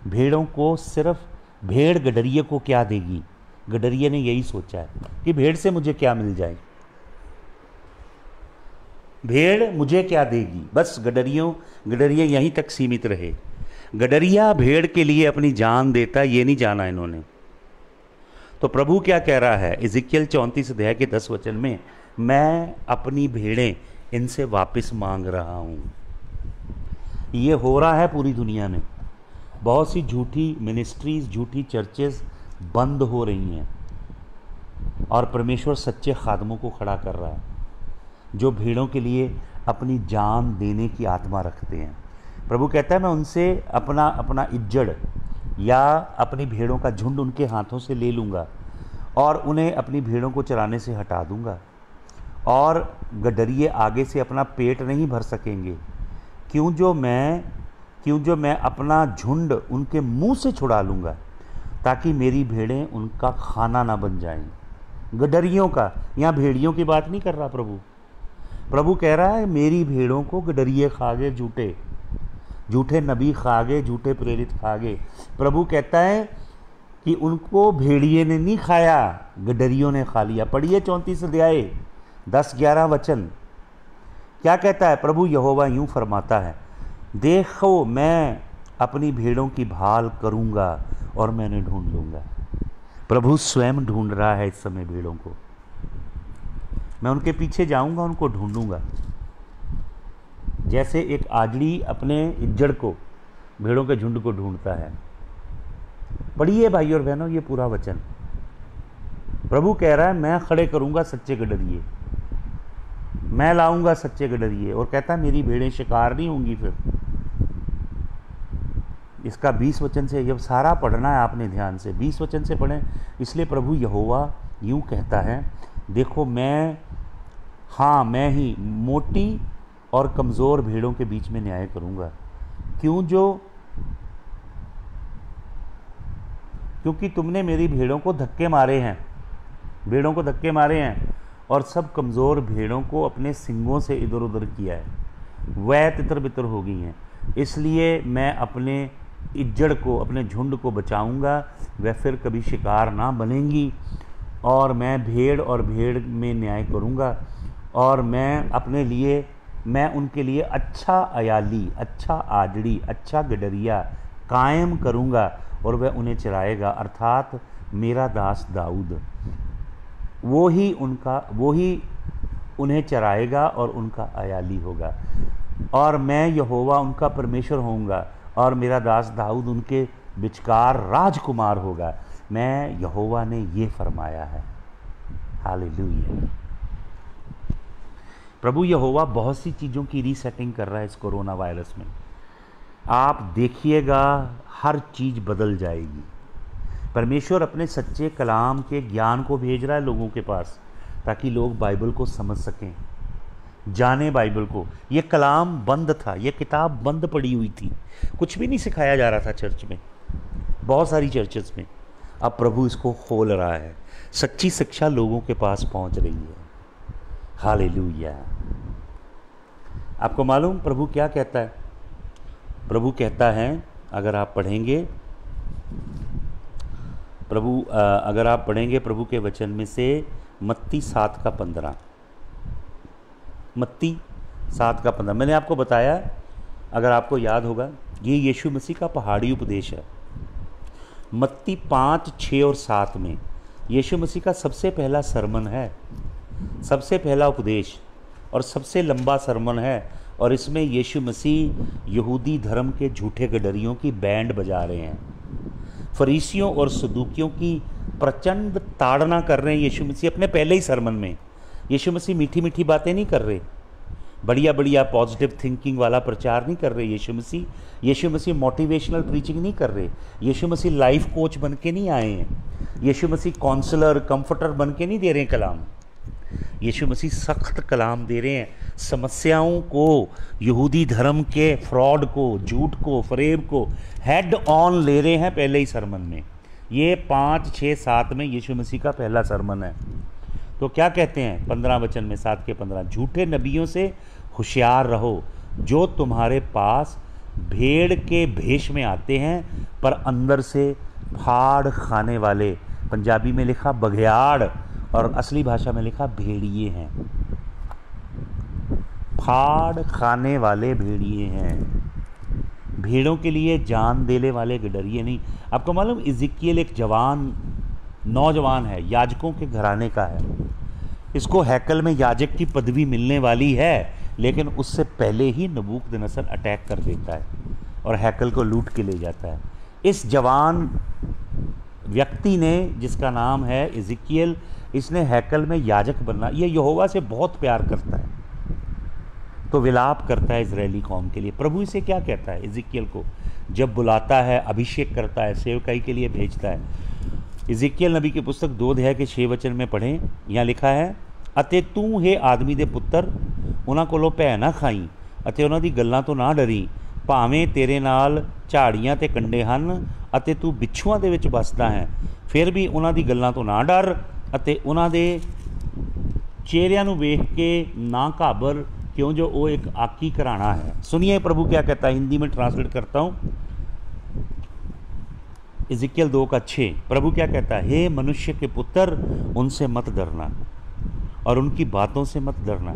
भेड़ों को सिर्फ, भेड़ गडरिये को क्या देगी? गडरिये ने यही सोचा है कि भेड़ से मुझे क्या मिल जाए, भेड़ मुझे क्या देगी, बस गडरिये यहीं तक सीमित रहे। गडरिया भेड़ के लिए अपनी जान देता, ये नहीं जाना इन्होंने। तो प्रभु क्या कह रहा है इज़िकियल 34:10 में, मैं अपनी भेड़ें इनसे वापस मांग रहा हूँ। ये हो रहा है पूरी दुनिया में। बहुत सी झूठी मिनिस्ट्रीज, झूठी चर्चेस बंद हो रही हैं और परमेश्वर सच्चे खादमों को खड़ा कर रहा है जो भेड़ों के लिए अपनी जान देने की आत्मा रखते हैं। प्रभु कहता है, मैं उनसे अपना इज्जड़ या अपनी भेड़ों का झुंड उनके हाथों से ले लूँगा और उन्हें अपनी भेड़ों को चराने से हटा दूँगा और गडरिये आगे से अपना पेट नहीं भर सकेंगे। क्यों जो मैं अपना झुंड उनके मुंह से छुड़ा लूँगा ताकि मेरी भेड़ें उनका खाना ना बन जाएं। गडरियों का, यहाँ भेड़ियों की बात नहीं कर रहा प्रभु कह रहा है, मेरी भेड़ों को गडरिये खा गए, झूठे नबी खा गए, झूठे प्रेरित खा गए। प्रभु कहता है कि उनको भेड़िए ने नहीं खाया, गडरियों ने खा लिया। पढ़िए 34 अध्याय 10-11 वचन। क्या कहता है प्रभु यहोवा? यूं फरमाता है, देखो मैं अपनी भेड़ों की भाल करूंगा और मैंने ढूंढ लूंगा। प्रभु स्वयं ढूंढ रहा है इस समय भेड़ों को। मैं उनके पीछे जाऊंगा, उनको ढूंढूंगा, जैसे एक आजड़ी अपने इज्जड़ को, भेड़ों के झुंड को ढूंढता है। पढ़िए भाई और बहनों ये पूरा वचन। प्रभु कह रहा है, मैं खड़े करूंगा सच्चे गडरिये, मैं लाऊंगा सच्चे गडरिये, और कहता है मेरी भेड़ें शिकार नहीं होंगी। फिर इसका 20 वचन से, जब सारा पढ़ना है आपने ध्यान से, 20 वचन से पढ़ें। इसलिए प्रभु यहोवा यूं कहता है, देखो मैं ही मोटी और कमज़ोर भेड़ों के बीच में न्याय करूंगा। क्योंकि तुमने मेरी भेड़ों को धक्के मारे हैं और सब कमज़ोर भेड़ों को अपने सींगों से इधर उधर किया है, वह तितर बितर हो गई हैं। इसलिए मैं अपने इज्जड़ को, अपने झुंड को बचाऊंगा, वह फिर कभी शिकार ना बनेंगी। और मैं भेड़ में न्याय करूंगा और मैं उनके लिए अच्छा अयाली, अच्छा आजड़ी, अच्छा गडरिया कायम करूंगा और वह उन्हें चराएगा, अर्थात मेरा दास दाऊद। वो ही उन्हें चराएगा और उनका अयाली होगा, और मैं यहोवा उनका परमेश्वर होऊंगा और मेरा दास दाऊद उनके विचकार राजकुमार होगा। मैं यहोवा ने ये फरमाया है। हालेलुया। प्रभु यहोवा बहुत सी चीज़ों की रीसेटिंग कर रहा है इस कोरोना वायरस में। आप देखिएगा हर चीज़ बदल जाएगी। परमेश्वर अपने सच्चे कलाम के ज्ञान को भेज रहा है लोगों के पास, ताकि लोग बाइबल को समझ सकें, जाने बाइबल को। ये कलाम बंद था, ये किताब बंद पड़ी हुई थी, कुछ भी नहीं सिखाया जा रहा था चर्च में, बहुत सारी चर्चेस में। अब प्रभु इसको खोल रहा है, सच्ची शिक्षा लोगों के पास पहुंच रही है। हालेलुया। आपको मालूम प्रभु क्या कहता है? प्रभु कहता है, अगर आप पढ़ेंगे प्रभु के वचन में से मत्ती 7:15, मत्ती 7:15 मैंने आपको बताया, अगर आपको याद होगा, ये यीशु मसीह का पहाड़ी उपदेश है। मत्ती 5, 6 और 7 में यीशु मसीह का सबसे पहला सरमन है, सबसे पहला उपदेश और सबसे लंबा सरमन है। और इसमें यीशु मसीह यहूदी धर्म के झूठे गडरियों की बैंड बजा रहे हैं, फरीसियों और सदूकियों की प्रचंड ताड़ना कर रहे हैं यीशु मसीह अपने पहले ही सरमन में। यीशु मसीह मीठी मीठी बातें नहीं कर रहे, बढ़िया बढ़िया पॉजिटिव थिंकिंग वाला प्रचार नहीं कर रहे यीशु मसीह मोटिवेशनल प्रीचिंग नहीं कर रहे। यीशु मसीह लाइफ कोच बन के नहीं आए हैं, यीशु मसीह काउंसलर कंफर्टर बन के नहीं दे रहे हैं कलाम। यीशु मसीह सख्त कलाम दे रहे हैं, समस्याओं को, यहूदी धर्म के फ्रॉड को, झूठ को, फरेब को हेड ऑन ले रहे हैं पहले ही सरमन में। ये 5, 6, 7 में यीशु मसीह का पहला सरमन है। तो क्या कहते हैं 15 वचन में, 7 के 15, झूठे नबियों से होशियार रहो जो तुम्हारे पास भेड़ के भेष में आते हैं पर अंदर से फाड़ खाने वाले, पंजाबी में लिखा बघियाड़ और असली भाषा में लिखा भेड़िए हैं। फाड़ खाने वाले भेड़िए हैं, भेड़ों के लिए जान देने वाले गडरिए नहीं। आपको मालूम इज़िकियल एक नौजवान है, याजकों के घराने का है। इसको हैकल में याजक की पदवी मिलने वाली है, लेकिन उससे पहले ही नबूकदनेस्सर अटैक कर देता है और हैकल को लूट के ले जाता है। इस जवान व्यक्ति ने, जिसका नाम है इज़िकियल, इसने हैकल में याजक बनना, ये यहोवा से बहुत प्यार करता है, तो विलाप करता है इजरायली कौम के लिए। प्रभु इसे क्या कहता है इज़िकियल को, जब बुलाता है, अभिषेक करता है, सेवकाई के लिए भेजता है। इज़िकियल नबी की पुस्तक 2 अध्याय के 6 वचन में पढ़ें, यहाँ लिखा है, अते तू हे आदमी दे पुत्र उन्हां कोलों भै ना खाई अते उन्हां दी गल्लां तो ना डरी, भावें तेरे नाल झाड़ियां ते कंडे हन अते तू बिच्छुआं दे विच बसदा है, फिर भी उन्हां दी गल्लां तो ना डर अते उन्हां दे चेहरिਆਂ ਨੂੰ ਵੇਖ के ना घाबर, क्यों जो वो एक आकी घराना है। सुनिए प्रभु क्या कहता है, हिंदी में ट्रांसलेट करता हूँ, इज़िकियल 2 का 6। प्रभु क्या कहता है, हे मनुष्य के पुत्र उनसे मत डरना और उनकी बातों से मत डरना,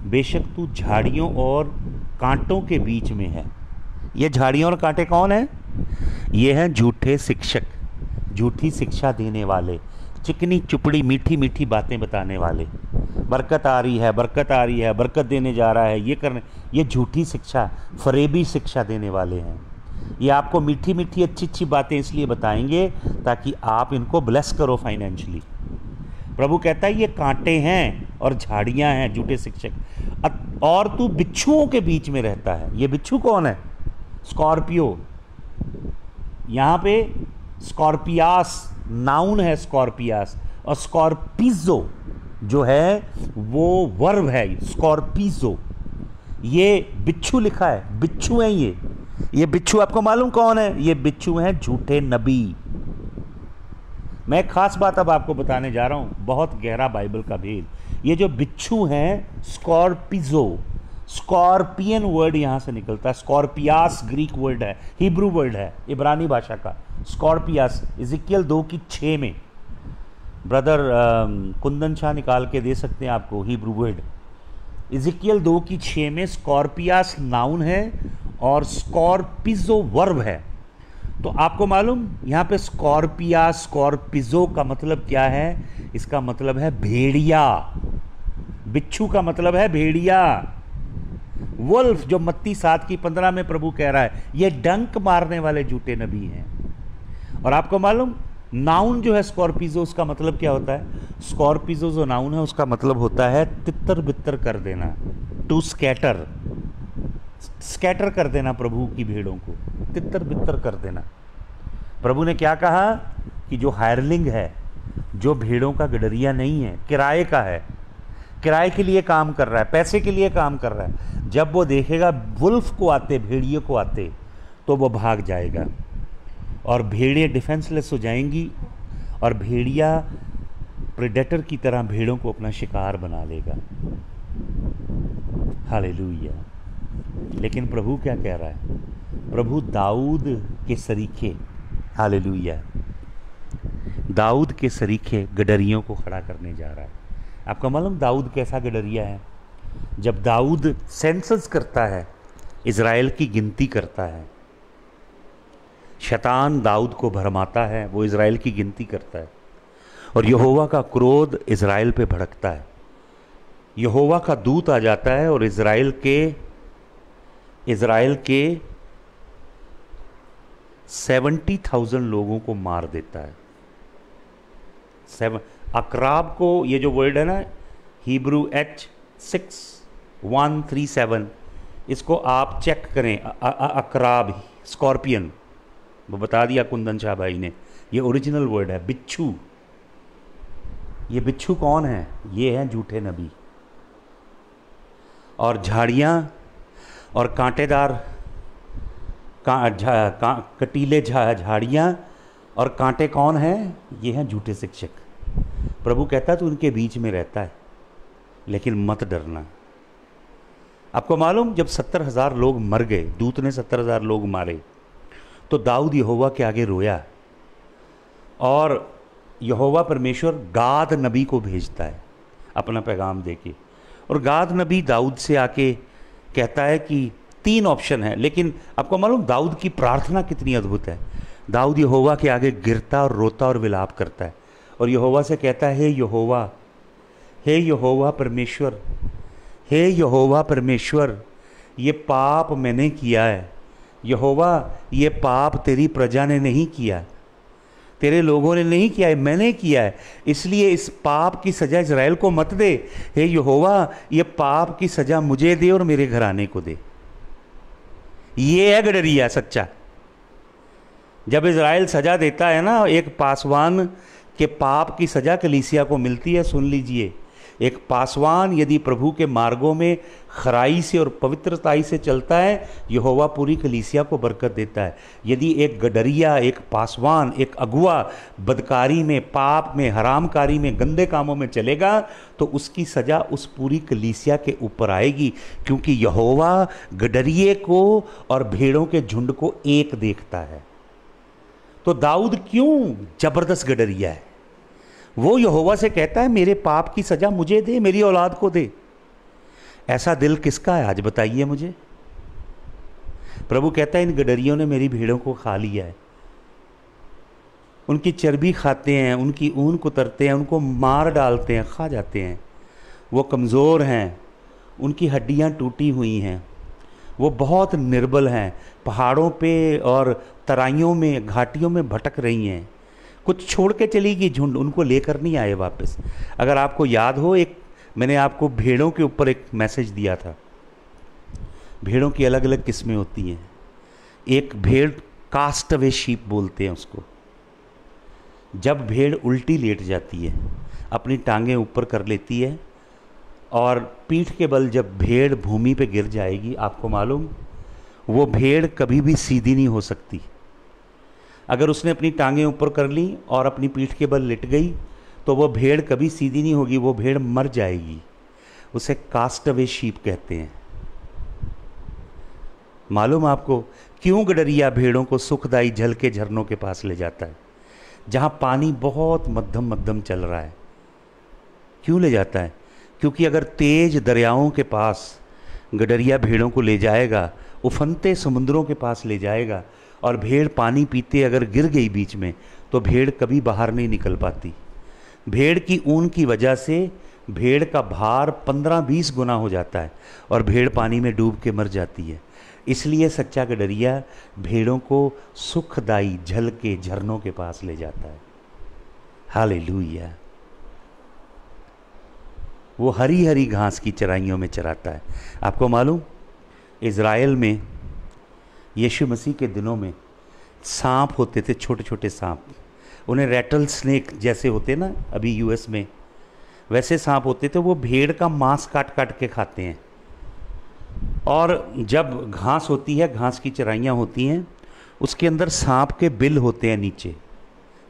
बेशक तू झाड़ियों और कांटों के बीच में है। ये झाड़ियों और कांटे कौन है? ये हैं झूठे शिक्षक, झूठी शिक्षा देने वाले, चिकनी चुपड़ी मीठी मीठी बातें बताने वाले, बरकत आ रही है, बरकत आ रही है, बरकत देने जा रहा है, ये करने, ये झूठी शिक्षा, फरेबी शिक्षा देने वाले हैं। ये आपको मीठी मीठी अच्छी अच्छी बातें इसलिए बताएंगे ताकि आप इनको ब्लेस करो फाइनेंशियली। प्रभु कहता है ये कांटे हैं और झाड़ियां हैं, झूठे शिक्षक, और तू बिच्छुओं के बीच में रहता है। ये बिच्छू कौन है? स्कॉर्पियो। यहाँ पे स्कॉर्पियास नाउन है, स्कॉर्पियास, और स्कॉर्पिजो जो है वो वर्ब है, स्कॉर्पिजो। ये बिच्छू लिखा है, बिच्छू हैं ये बिच्छू आपको मालूम कौन है? ये बिच्छू हैं झूठे नबी। मैं एक खास बात अब आपको बताने जा रहा हूं, बहुत गहरा बाइबल का भेद। ये जो बिच्छू हैं स्कॉर्पिजो, स्कॉर्पियन वर्ड यहां से निकलता है, स्कॉर्पियास ग्रीक वर्ड है, हिब्रू वर्ड है, इब्रानी भाषा का स्कॉर्पियास। इज़िकियल 2 की 6 में ब्रदर कुंदन शाह निकाल के दे सकते हैं आपको हिब्रू वर्ड। इज़िकियल 2 की 6 में स्कॉर्पियास नाउन है और स्कॉर्पिजो वर्ब है। तो आपको मालूम यहाँ पे स्कॉर्पिया स्कॉर्पिजो का मतलब क्या है? इसका मतलब है भेड़िया। बिच्छू का मतलब है भेड़िया। वुल्फ, जो मत्ती 7 की 15 में प्रभु कह रहा है, ये डंक मारने वाले झूठे नबी हैं। और आपको मालूम नाउन जो है स्कॉर्पिजो, उसका मतलब क्या होता है? स्कॉर्पिजो जो नाउन है उसका मतलब होता है तितर बितर कर देना, टू स्कैटर, स्कैटर कर देना प्रभु की भेड़ों को, तितर बितर कर देना। प्रभु ने क्या कहा कि जो हायरलिंग है, जो भेड़ों का गडरिया नहीं है, किराए का है, किराए के लिए काम कर रहा है, पैसे के लिए काम कर रहा है, जब वो देखेगा वुल्फ को आते, भेड़िए को आते, तो वो भाग जाएगा और भेड़िए डिफेंसलेस हो जाएंगी और भेड़िया प्रेडेटर की तरह भेड़ों को अपना शिकार बना लेगा। हालेलुया। लेकिन प्रभु क्या कह रहा है? प्रभु दाऊद के सरीखे, हालेलुया, दाऊद के सरीखे गडरियों को खड़ा करने जा रहा है। आपको मालूम दाऊद कैसा गडरिया है? जब दाऊद सेंसस करता है, इज़राइल की गिनती करता है, शैतान दाऊद को भरमाता है, वो इज़राइल की गिनती करता है, और यहोवा का क्रोध इज़राइल पे भड़कता है। यहोवा का दूत आ जाता है और इज़राइल के 70,000 लोगों को मार देता है। अकराब को, ये जो वर्ड है ना हिब्रू H6137, इसको आप चेक करें। अकराब, स्कॉर्पियन, वो बता दिया कुंदन शाह भाई ने, ये ओरिजिनल वर्ड है। बिच्छू, ये बिच्छू कौन है? ये हैं झूठे नबी। और झाड़ियाँ और कांटेदार कटीले झाड़ियाँ और कांटे कौन हैं? ये हैं झूठे शिक्षक। प्रभु कहता है तू उनके बीच में रहता है, लेकिन मत डरना। आपको मालूम, जब 70,000 लोग मर गए, दूत ने 70,000 लोग मारे, तो दाऊद यहोवा के आगे रोया और यहोवा परमेश्वर गाद नबी को भेजता है अपना पैगाम देके। और गाद नबी दाऊद से आके कहता है कि 3 ऑप्शन है, लेकिन आपको मालूम दाऊद की प्रार्थना कितनी अद्भुत है। दाऊद यहोवा के आगे गिरता और रोता और विलाप करता है और यहोवा से कहता है, हे यहोवा परमेश्वर, हे यहोवा परमेश्वर, ये पाप मैंने किया है। यहोवा, ये पाप तेरी प्रजा ने नहीं किया, तेरे लोगों ने नहीं किया है, मैंने किया है। इसलिए इस पाप की सज़ा इज़राइल को मत दे। हे यहोवा, ये पाप की सज़ा मुझे दे और मेरे घराने को दे। ये है गडरिया सच्चा। जब इज़राइल सज़ा देता है ना, एक पासवान के पाप की सज़ा कलीसिया को मिलती है। सुन लीजिए, एक पासवान यदि प्रभु के मार्गों में खराई से और पवित्रताई से चलता है, यहोवा पूरी कलीसिया को बरकत देता है। यदि एक गडरिया, एक पासवान, एक अगुआ बदकारी में, पाप में, हरामकारी में, गंदे कामों में चलेगा, तो उसकी सज़ा उस पूरी कलीसिया के ऊपर आएगी, क्योंकि यहोवा गडरिये को और भेड़ों के झुंड को एक देखता है। तो दाऊद क्यों जबरदस्त गडरिया है? वो यहोवा से कहता है मेरे पाप की सज़ा मुझे दे, मेरी औलाद को दे। ऐसा दिल किसका है आज बताइए मुझे? प्रभु कहता है इन गडरियों ने मेरी भेड़ों को खा लिया है, उनकी चर्बी खाते हैं, उनकी ऊन कुतरते हैं, उनको मार डालते हैं, खा जाते हैं। वो कमज़ोर हैं, उनकी हड्डियां टूटी हुई हैं, वो बहुत निर्बल हैं, पहाड़ों पे और तराइयों में, घाटियों में भटक रही हैं। कुछ छोड़ के चली गई झुंड, उनको लेकर नहीं आए वापस। अगर आपको याद हो, एक मैंने आपको भेड़ों के ऊपर एक मैसेज दिया था। भेड़ों की अलग अलग किस्में होती हैं। एक भेड़ कास्ट अवे शीप बोलते हैं उसको। जब भेड़ उल्टी लेट जाती है, अपनी टांगें ऊपर कर लेती है और पीठ के बल जब भेड़ भूमि पे गिर जाएगी, आपको मालूम वो भेड़ कभी भी सीधी नहीं हो सकती। अगर उसने अपनी टांगें ऊपर कर ली और अपनी पीठ के बल लेट गई, तो वो भेड़ कभी सीधी नहीं होगी, वो भेड़ मर जाएगी। उसे कास्ट अवे शीप कहते हैं। मालूम आपको क्यों गडरिया भेड़ों को सुखदाई जल के झरनों के पास ले जाता है, जहाँ पानी बहुत मध्यम मध्यम चल रहा है? क्यों ले जाता है? क्योंकि अगर तेज दरियाओं के पास गडरिया भेड़ों को ले जाएगा, उफनते समुद्रों के पास ले जाएगा, और भेड़ पानी पीते अगर गिर गई बीच में, तो भेड़ कभी बाहर नहीं निकल पाती। भेड़ की ऊन की वजह से भेड़ का भार 15-20 गुना हो जाता है और भेड़ पानी में डूब के मर जाती है। इसलिए सच्चा गडरिया भेड़ों को सुखदाई झल के झरनों के पास ले जाता है। हालेलुया। वो हरी हरी घास की चराइयों में चराता है। आपको मालूम, इज़राइल में यीशु मसीह के दिनों में सांप होते थे, छोटे छोटे सांप। उन्हें रैटल स्नेक जैसे होते ना अभी यूएस में, वैसे सांप होते थे। वो भेड़ का मांस काट काट के खाते हैं। और जब घास होती है, घास की चराइयाँ होती हैं, उसके अंदर सांप के बिल होते हैं, नीचे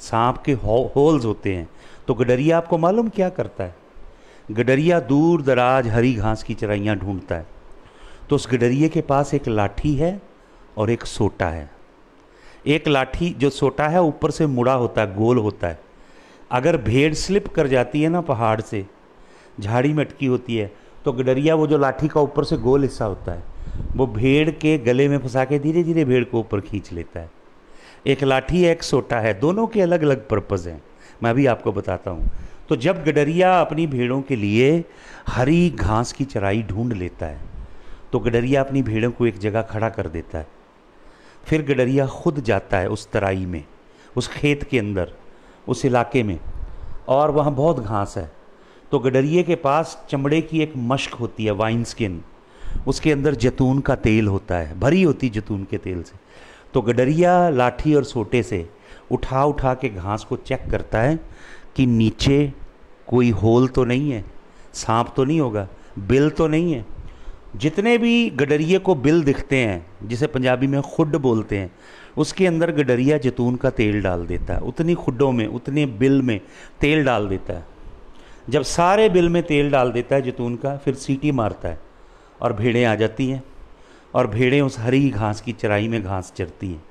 सांप के होल्स होते हैं। तो गडरिया आपको मालूम क्या करता है? गडरिया दूर दराज हरी घास की चराइयाँ ढूंढता है। तो उस गडरिये के पास एक लाठी है और एक सोटा है। एक लाठी, जो सोटा है ऊपर से मुड़ा होता है, गोल होता है। अगर भेड़ स्लिप कर जाती है ना पहाड़ से, झाड़ी में अटकी होती है, तो गडरिया वो जो लाठी का ऊपर से गोल हिस्सा होता है, वो भेड़ के गले में फंसा के धीरे धीरे भेड़ को ऊपर खींच लेता है। एक लाठी है, एक सोटा है, दोनों के अलग अलग पर्पज़ हैं। मैं भी आपको बताता हूँ। तो जब गडरिया अपनी भेड़ों के लिए हरी घास की चराई ढूंढ लेता है तो गडरिया अपनी भेड़ों को एक जगह खड़ा कर देता है। फिर गडरिया खुद जाता है उस तराई में, उस खेत के अंदर, उस इलाके में, और वहाँ बहुत घास है। तो गडरिये के पास चमड़े की एक मश्क होती है, वाइन स्किन, उसके अंदर जैतून का तेल होता है, भरी होती जैतून के तेल से। तो गडरिया लाठी और सोटे से उठा उठा के घास को चेक करता है कि नीचे कोई होल तो नहीं है, सांप तो नहीं होगा, बिल तो नहीं है। जितने भी गडरिये को बिल दिखते हैं, जिसे पंजाबी में खुड बोलते हैं, उसके अंदर गडरिया जैतून का तेल डाल देता है। उतनी खुडों में, उतने बिल में तेल डाल देता है। जब सारे बिल में तेल डाल देता है जैतून का, फिर सीटी मारता है और भेड़ें आ जाती हैं, और भेड़ें उस हरी घास की चराई में घास चरती हैं।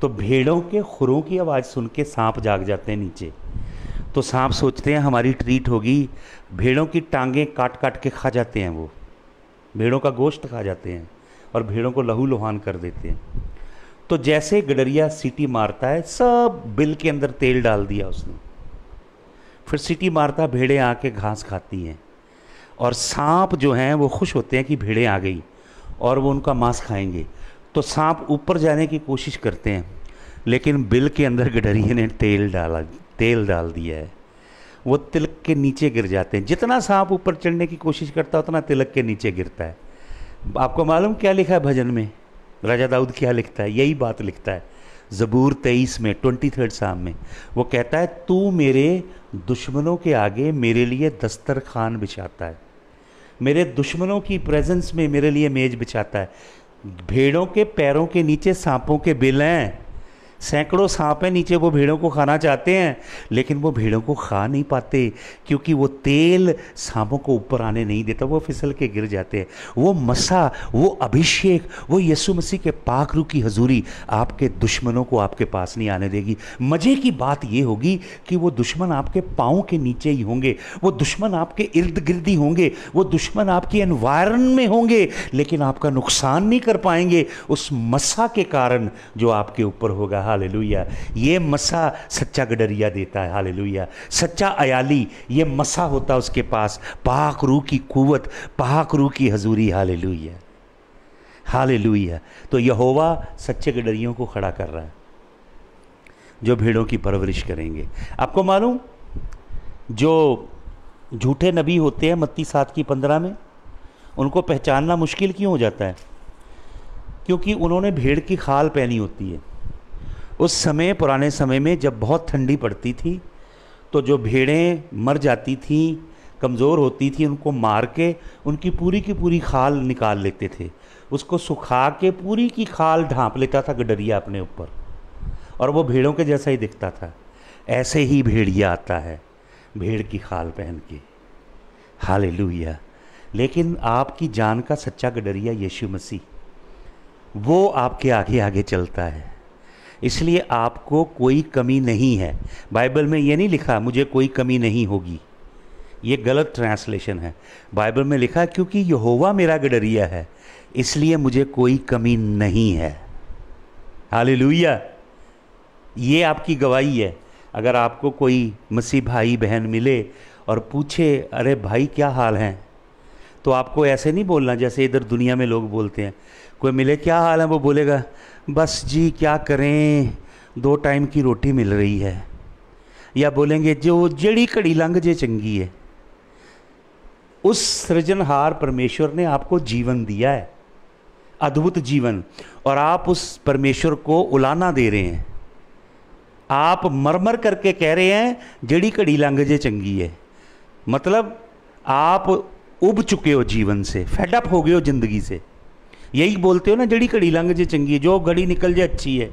तो भेड़ों के खुरों की आवाज़ सुन के सांप जाग जाते हैं नीचे। तो सांप सोचते हैं हमारी ट्रीट होगी, भेड़ों की टांगें काट काट के खा जाते हैं, वो भेड़ों का गोश्त खा जाते हैं और भेड़ों को लहू लुहान कर देते हैं। तो जैसे गडरिया सीटी मारता है, सब बिल के अंदर तेल डाल दिया उसने, फिर सीटी मारता, भेड़ें आके घास खाती हैं, और सांप जो हैं वो खुश होते हैं कि भेड़ें आ गई और वो उनका मांस खाएंगे। तो सांप ऊपर जाने की कोशिश करते हैं, लेकिन बिल के अंदर गडरिये ने तेल डाल दिया है, वो तिलक के नीचे गिर जाते हैं। जितना सांप ऊपर चढ़ने की कोशिश करता है उतना तिलक के नीचे गिरता है। आपको मालूम क्या लिखा है भजन में? राजा दाऊद क्या लिखता है? यही बात लिखता है ज़बूर 23 में, 23 साम में। वो कहता है, तू मेरे दुश्मनों के आगे मेरे लिए दस्तरखान बिछाता है, मेरे दुश्मनों की प्रेजेंस में मेरे लिए मेज बिछाता है। भेड़ों के पैरों के नीचे सांपों के बिल हैं, सैकड़ों सांप हैं नीचे, वो भेड़ों को खाना चाहते हैं लेकिन वो भेड़ों को खा नहीं पाते, क्योंकि वो तेल सांपों को ऊपर आने नहीं देता, वो फिसल के गिर जाते हैं। वो मसा, वो अभिषेक, वो यीशु मसीह के पाक रूह की हजूरी आपके दुश्मनों को आपके पास नहीं आने देगी। मज़े की बात ये होगी कि वो दुश्मन आपके पाँव के नीचे ही होंगे, वो दुश्मन आपके इर्द गिर्द ही होंगे, वो दुश्मन आपके एनवायरन में होंगे, लेकिन आपका नुकसान नहीं कर पाएंगे उस मसा के कारण जो आपके ऊपर होगा। हालेलुया। ये मसा सच्चा गडरिया देता है। हालेलुया। सच्चा अयाली ये मसा होता है उसके पास, पाक रूह की कुव्वत, पाक रूह की हजूरी। Hallelujah, hallelujah. तो यहोवा सच्चे गडरियों को खड़ा कर रहा है जो भेड़ों की परवरिश करेंगे। आपको मालूम, जो झूठे नबी होते हैं मत्ती 7:15 में, उनको पहचानना मुश्किल क्यों हो जाता है? क्योंकि उन्होंने भेड़ की खाल पहनी होती है। उस समय, पुराने समय में जब बहुत ठंडी पड़ती थी तो जो भेड़ें मर जाती थीं, कमज़ोर होती थी, उनको मार के उनकी पूरी की पूरी खाल निकाल लेते थे, उसको सुखा के पूरी की खाल ढांप लेता था गडरिया अपने ऊपर, और वो भेड़ों के जैसा ही दिखता था। ऐसे ही भेड़िया आता है भेड़ की खाल पहन के। हालेलुया। लेकिन आपकी जान का सच्चा गडरिया यीशु मसीह, वो आपके आगे आगे चलता है, इसलिए आपको कोई कमी नहीं है। बाइबल में ये नहीं लिखा मुझे कोई कमी नहीं होगी, ये गलत ट्रांसलेशन है। बाइबल में लिखा है क्योंकि यहोवा मेरा गडरिया है इसलिए मुझे कोई कमी नहीं है। हालेलुया। ये आपकी गवाही है। अगर आपको कोई मसीह भाई बहन मिले और पूछे, अरे भाई क्या हाल है, तो आपको ऐसे नहीं बोलना जैसे इधर दुनिया में लोग बोलते हैं। कोई मिले, क्या हाल है, वो बोलेगा बस जी क्या करें, 2 टाइम की रोटी मिल रही है, या बोलेंगे जो जड़ी कड़ी लंघ जे चंगी है। उस सृजनहार परमेश्वर ने आपको जीवन दिया है, अद्भुत जीवन, और आप उस परमेश्वर को उलाना दे रहे हैं। आप मरमर करके कह रहे हैं जड़ी कड़ी लंघ जे चंगी है, मतलब आप उब चुके हो जीवन से, फेडअप हो गए हो जिंदगी से। यही बोलते हो ना, जड़ी कड़ी लंघ जे चंगी है, जो घड़ी निकल जाए अच्छी है।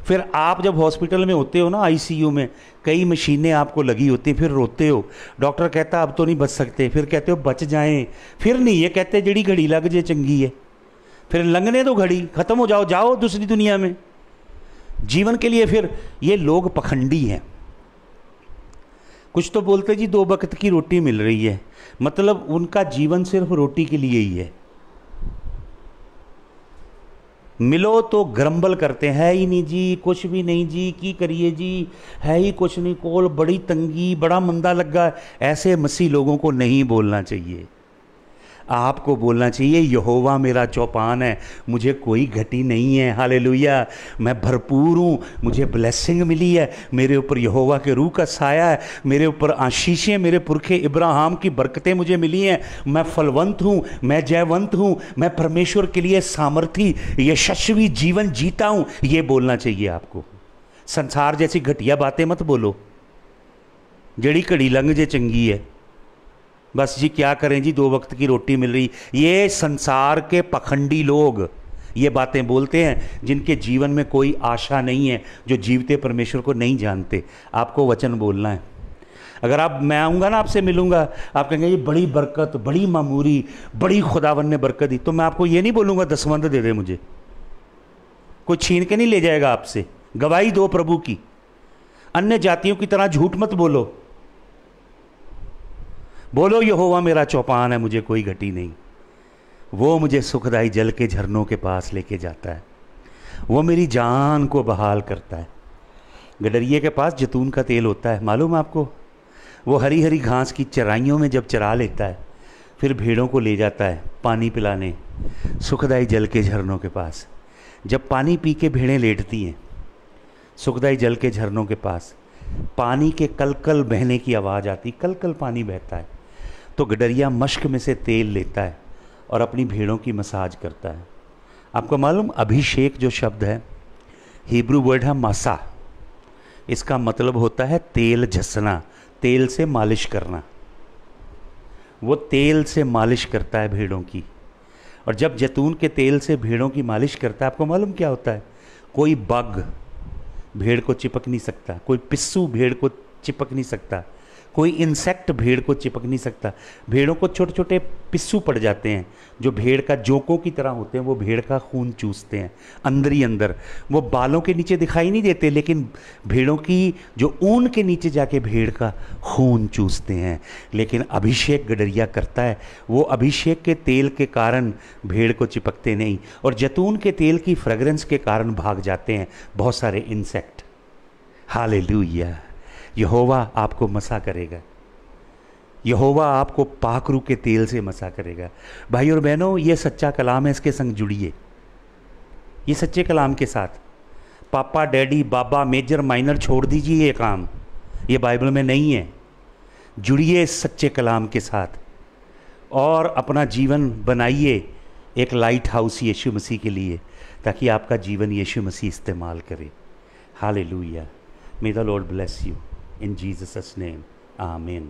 फिर आप जब हॉस्पिटल में होते हो ना, आईसीयू में, कई मशीनें आपको लगी होती हैं, फिर रोते हो, डॉक्टर कहता अब तो नहीं बच सकते, फिर कहते हो बच जाएं, फिर नहीं, ये कहते जड़ी घड़ी लग जे चंगी है, फिर लंघने दो घड़ी, खत्म हो जाओ, जाओ दूसरी दुनिया में जीवन के लिए। फिर ये लोग पखंडी हैं। कुछ तो बोलते जी 2 वक्त की रोटी मिल रही है, मतलब उनका जीवन सिर्फ रोटी के लिए ही है। मिलो तो ग्रम्बल करते हैं, ही नहीं जी, कुछ भी नहीं जी, की करिए जी, है ही कुछ नहीं, कोल बड़ी तंगी, बड़ा मंदा लगा। ऐसे मसीह लोगों को नहीं बोलना चाहिए। आपको बोलना चाहिए यहोवा मेरा चौपान है, मुझे कोई घटी नहीं है, हालेलुया, मैं भरपूर हूँ, मुझे ब्लेसिंग मिली है, मेरे ऊपर यहोवा के रूह का साया है, मेरे ऊपर आशीषें, मेरे पुरखे इब्राहिम की बरकतें मुझे मिली हैं, मैं फलवंत हूँ, मैं जयवंत हूँ, मैं परमेश्वर के लिए सामर्थी यशस्वी जीवन जीता हूँ। ये बोलना चाहिए आपको। संसार जैसी घटिया बातें मत बोलो, जड़ी घड़ी लंघ जे चंगी है, बस जी क्या करें जी, 2 वक्त की रोटी मिल रही। ये संसार के पखंडी लोग ये बातें बोलते हैं जिनके जीवन में कोई आशा नहीं है, जो जीवते परमेश्वर को नहीं जानते। आपको वचन बोलना है। अगर आप, मैं आऊँगा ना, आपसे मिलूँगा, आप कहेंगे ये बड़ी बरकत, बड़ी मामूरी, बड़ी खुदावन ने बरकत दी, तो मैं आपको ये नहीं बोलूँगा दसवंध दे दे मुझे, कोई छीन के नहीं ले जाएगा आपसे। गवाही दो प्रभु की, अन्य जातियों की तरह झूठ मत बोलो। बोलो यहोवा मेरा चौपान है, मुझे कोई घटी नहीं, वो मुझे सुखदाई जल के झरनों के पास लेके जाता है, वो मेरी जान को बहाल करता है। गडरिये के पास जैतून का तेल होता है, मालूम आपको? वो हरी हरी घास की चराइयों में जब चरा लेता है, फिर भेड़ों को ले जाता है पानी पिलाने सुखदाई जल के झरनों के पास। जब पानी पी के भेड़ें लेटती हैं सुखदाई जल के झरनों के पास, पानी के कलकल बहने की आवाज़ आती, कलकल पानी बहता है, तो गडरिया मश्क में से तेल लेता है और अपनी भेड़ों की मसाज करता है। आपको मालूम, अभिषेक जो शब्द है, हिब्रू वर्ड है मासा, इसका मतलब होता है तेल झसना, तेल से मालिश करना। वो तेल से मालिश करता है भेड़ों की, और जब जैतून के तेल से भेड़ों की मालिश करता है, आपको मालूम क्या होता है? कोई बग भेड़ को चिपक नहीं सकता, कोई पिस्सू भेड़ को चिपक नहीं सकता, कोई इंसेक्ट भेड़ को चिपक नहीं सकता। भेड़ों को छोटे छोटे पिस्सू पड़ जाते हैं जो भेड़ का जोकों की तरह होते हैं, वो भेड़ का खून चूसते हैं अंदर ही अंदर। वो बालों के नीचे दिखाई नहीं देते, लेकिन भेड़ों की जो ऊन के नीचे जाके भेड़ का खून चूसते हैं। लेकिन अभिषेक गडरिया करता है, वो अभिषेक के तेल के कारण भेड़ को चिपकते नहीं, और जैतून के तेल की फ्रेगरेंस के कारण भाग जाते हैं बहुत सारे इंसेक्ट। हालेलुया। यहोवा आपको मसा करेगा, यहोवा आपको पाकरू के तेल से मसा करेगा। भाई और बहनों, ये सच्चा कलाम है, इसके संग जुड़िए, ये सच्चे कलाम के साथ। पापा डैडी बाबा मेजर माइनर छोड़ दीजिए, ये काम ये बाइबल में नहीं है। जुड़िए इस सच्चे कलाम के साथ और अपना जीवन बनाइए एक लाइट हाउस यीशु मसीह के लिए, ताकि आपका जीवन यीशु मसीह इस्तेमाल करे। Hallelujah. May the Lord bless you in Jesus name, आमीन।